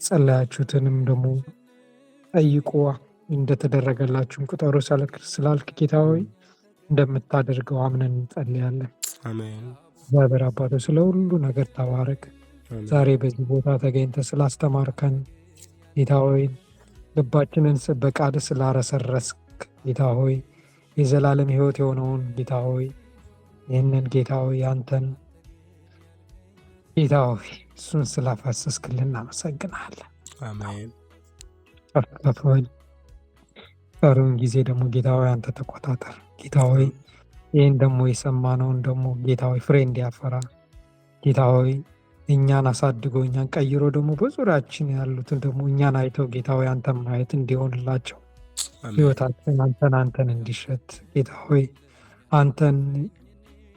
Speaker 4: ጸለያችሁትንም ደግሞ ጠይቁ እንደተደረገላችሁም ቁጠሩ ስላልክ ጌታ ሆይ እንደምታደርገው አምነን እንጸልያለን።
Speaker 1: አሜን።
Speaker 4: እግዚአብሔር አባቶ ስለ ሁሉ ነገር ተባረክ። ዛሬ በዚህ ቦታ ተገኝተ ስላስተማርከን ጌታ ሆይ ልባችንን በቃል ስላረሰረስክ ጌታ ሆይ የዘላለም ሕይወት የሆነውን ጌታ ሆይ ይህንን ጌታ ሆይ አንተን ጌታ ሆይ እሱን ስላፈሰስክልን እናመሰግናለን።
Speaker 1: አሜን።
Speaker 4: ከፍ በል። ቀሪውን ጊዜ ደግሞ ጌታ ሆይ አንተ ተቆጣጠር። ጌታ ሆይ ይህን ደግሞ የሰማነውን ደግሞ ጌታ ሆይ ፍሬ እንዲያፈራ ጌታ ሆይ እኛን አሳድጎ እኛን ቀይሮ ደግሞ በዙሪያችን ያሉትን ደግሞ እኛን አይተው ጌታ ሆይ አንተን ማየት እንዲሆንላቸው ሕይወታችን አንተን እንዲሸት ጌታ ሆይ አንተን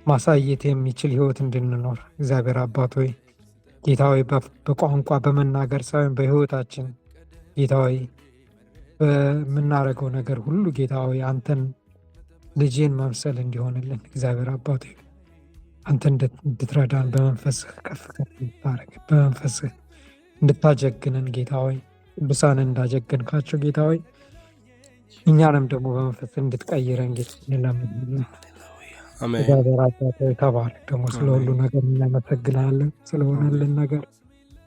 Speaker 4: ማሳየት የሚችል ሕይወት እንድንኖር እግዚአብሔር አባት ሆይ ጌታ ሆይ በቋንቋ በመናገር ሳይሆን በሕይወታችን ጌታ ሆይ በምናደርገው ነገር ሁሉ ጌታ ሆይ አንተን ልጄን መምሰል እንዲሆንልን እግዚአብሔር አባቱ አንተ እንድትረዳን በመንፈስህ ከፍ ከፍ እንድታደርግ በመንፈስህ እንድታጀግነን ጌታ ሆይ ቅዱሳንን እንዳጀገንካቸው ጌታ ሆይ እኛንም ደግሞ በመንፈስህ እንድትቀይረን ጌታ እንለምንሃለን።
Speaker 1: አሜን
Speaker 4: እግዚአብሔር አባት ሆይ ተባረክ። ደግሞ ስለ ሁሉ ነገር እናመሰግናለን። ስለሆነልን ነገር፣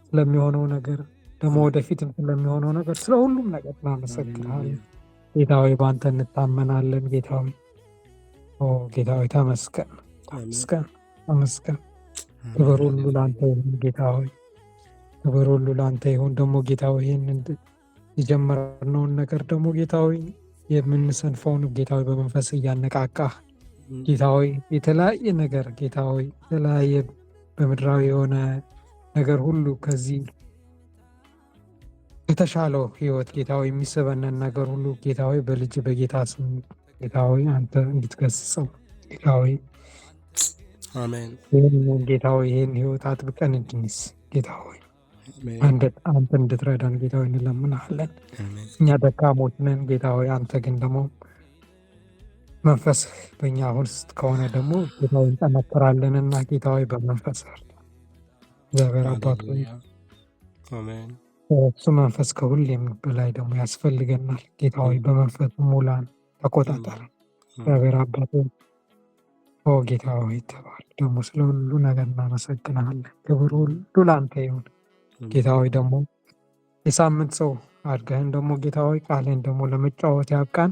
Speaker 4: ስለሚሆነው ነገር፣ ደግሞ ወደፊትም ስለሚሆነው ነገር፣ ስለ ሁሉም ነገር እናመሰግናለን። ጌታ ሆይ በአንተ እንታመናለን። ጌታ ሆይ ጌታ ሆይ ተመስገን፣ ተመስገን፣ ተመስገን። ክብር ሁሉ ለአንተ ይሁን ጌታ ሆይ፣ ክብር ሁሉ ለአንተ ይሁን። ደግሞ ጌታ ሆይ ይህንን የጀመርነውን ነገር ደግሞ ጌታ ሆይ የምንሰንፈውን ጌታ ሆይ በመንፈስ እያነቃቃህ ጌታ ሆይ የተለያየ ነገር ጌታ ሆይ የተለያየ በምድራዊ የሆነ ነገር ሁሉ ከዚህ የተሻለው ህይወት ጌታ ሆይ የሚስበንን ነገር ሁሉ ጌታ ሆይ በልጅ በጌታ ስም ጌታ ሆይ አንተ እንድትገስጸው ጌታ ሆይ
Speaker 1: አሜን
Speaker 4: ይህንን ጌታ ሆይ ይህን ህይወት አጥብቀን እንድንይዝ ጌታ ሆይ አንተ እንድትረዳን ጌታ ሆይ እንለምናለን። እኛ ደካሞች ነን ጌታ ሆይ፣ አንተ ግን ደግሞ መንፈስ በእኛ ውስጥ ከሆነ ደግሞ ጌታ ሆይ እንጠነክራለንና ጌታ ሆይ በመንፈስ እግዚአብሔር አባት ሆይ
Speaker 1: አሜን
Speaker 4: እሱ መንፈስ ከሁሌም በላይ ደግሞ ያስፈልገናል። ጌታ ሆይ በመንፈስ ሙላን፣ ተቆጣጠር እግዚአብሔር አባት ሆይ። ጌታ ሆይ ተባል ደግሞ ስለ ሁሉ ነገር እናመሰግናለን። ክብር ሁሉ ለአንተ ይሁን ጌታ ሆይ። ደግሞ የሳምንት ሰው አድርገህን ደግሞ ጌታ ሆይ ቃልህን ደግሞ ለመጫወት ያብቃን።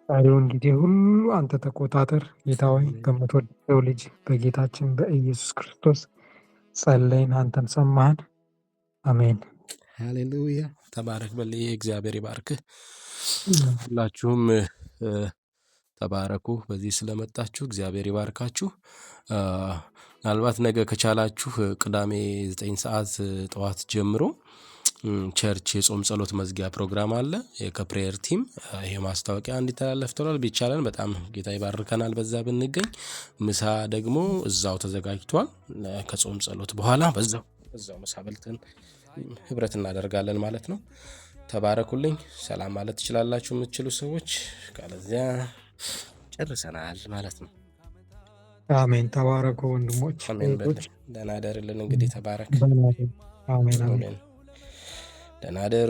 Speaker 4: ዛሬውን ጊዜ ሁሉ አንተ ተቆጣጠር ጌታ ሆይ። በምትወደው ልጅ በጌታችን በኢየሱስ ክርስቶስ ጸለይን፣ አንተም ሰማህን። አሜን።
Speaker 1: ሃሌሉያ። ተባረክ በልዬ፣ እግዚአብሔር ይባርክህ። ሁላችሁም ተባረኩ። በዚህ ስለመጣችሁ እግዚአብሔር ይባርካችሁ። ምናልባት ነገ ከቻላችሁ ቅዳሜ 9 ሰዓት ጠዋት ጀምሮ ቸርች የጾም ጸሎት መዝጊያ ፕሮግራም አለ ከፕሬየር ቲም። ይሄ ማስታወቂያ እንዲተላለፍ ተብሏል። ቢቻለን በጣም ጌታ ይባርከናል በዛ ብንገኝ። ምሳ ደግሞ እዛው ተዘጋጅቷል። ከጾም ጸሎት በኋላ በዛው ምሳ በልተን ህብረት እናደርጋለን ማለት ነው። ተባረኩልኝ። ሰላም ማለት ትችላላችሁ የምትችሉ ሰዎች፣ ካለዚያ ጨርሰናል ማለት ነው።
Speaker 4: አሜን። ተባረኩ ወንድሞች።
Speaker 1: አሜን። ደህና ደርልን እንግዲህ። ተባረክ።
Speaker 4: አሜን።
Speaker 1: ደህና ደሩ።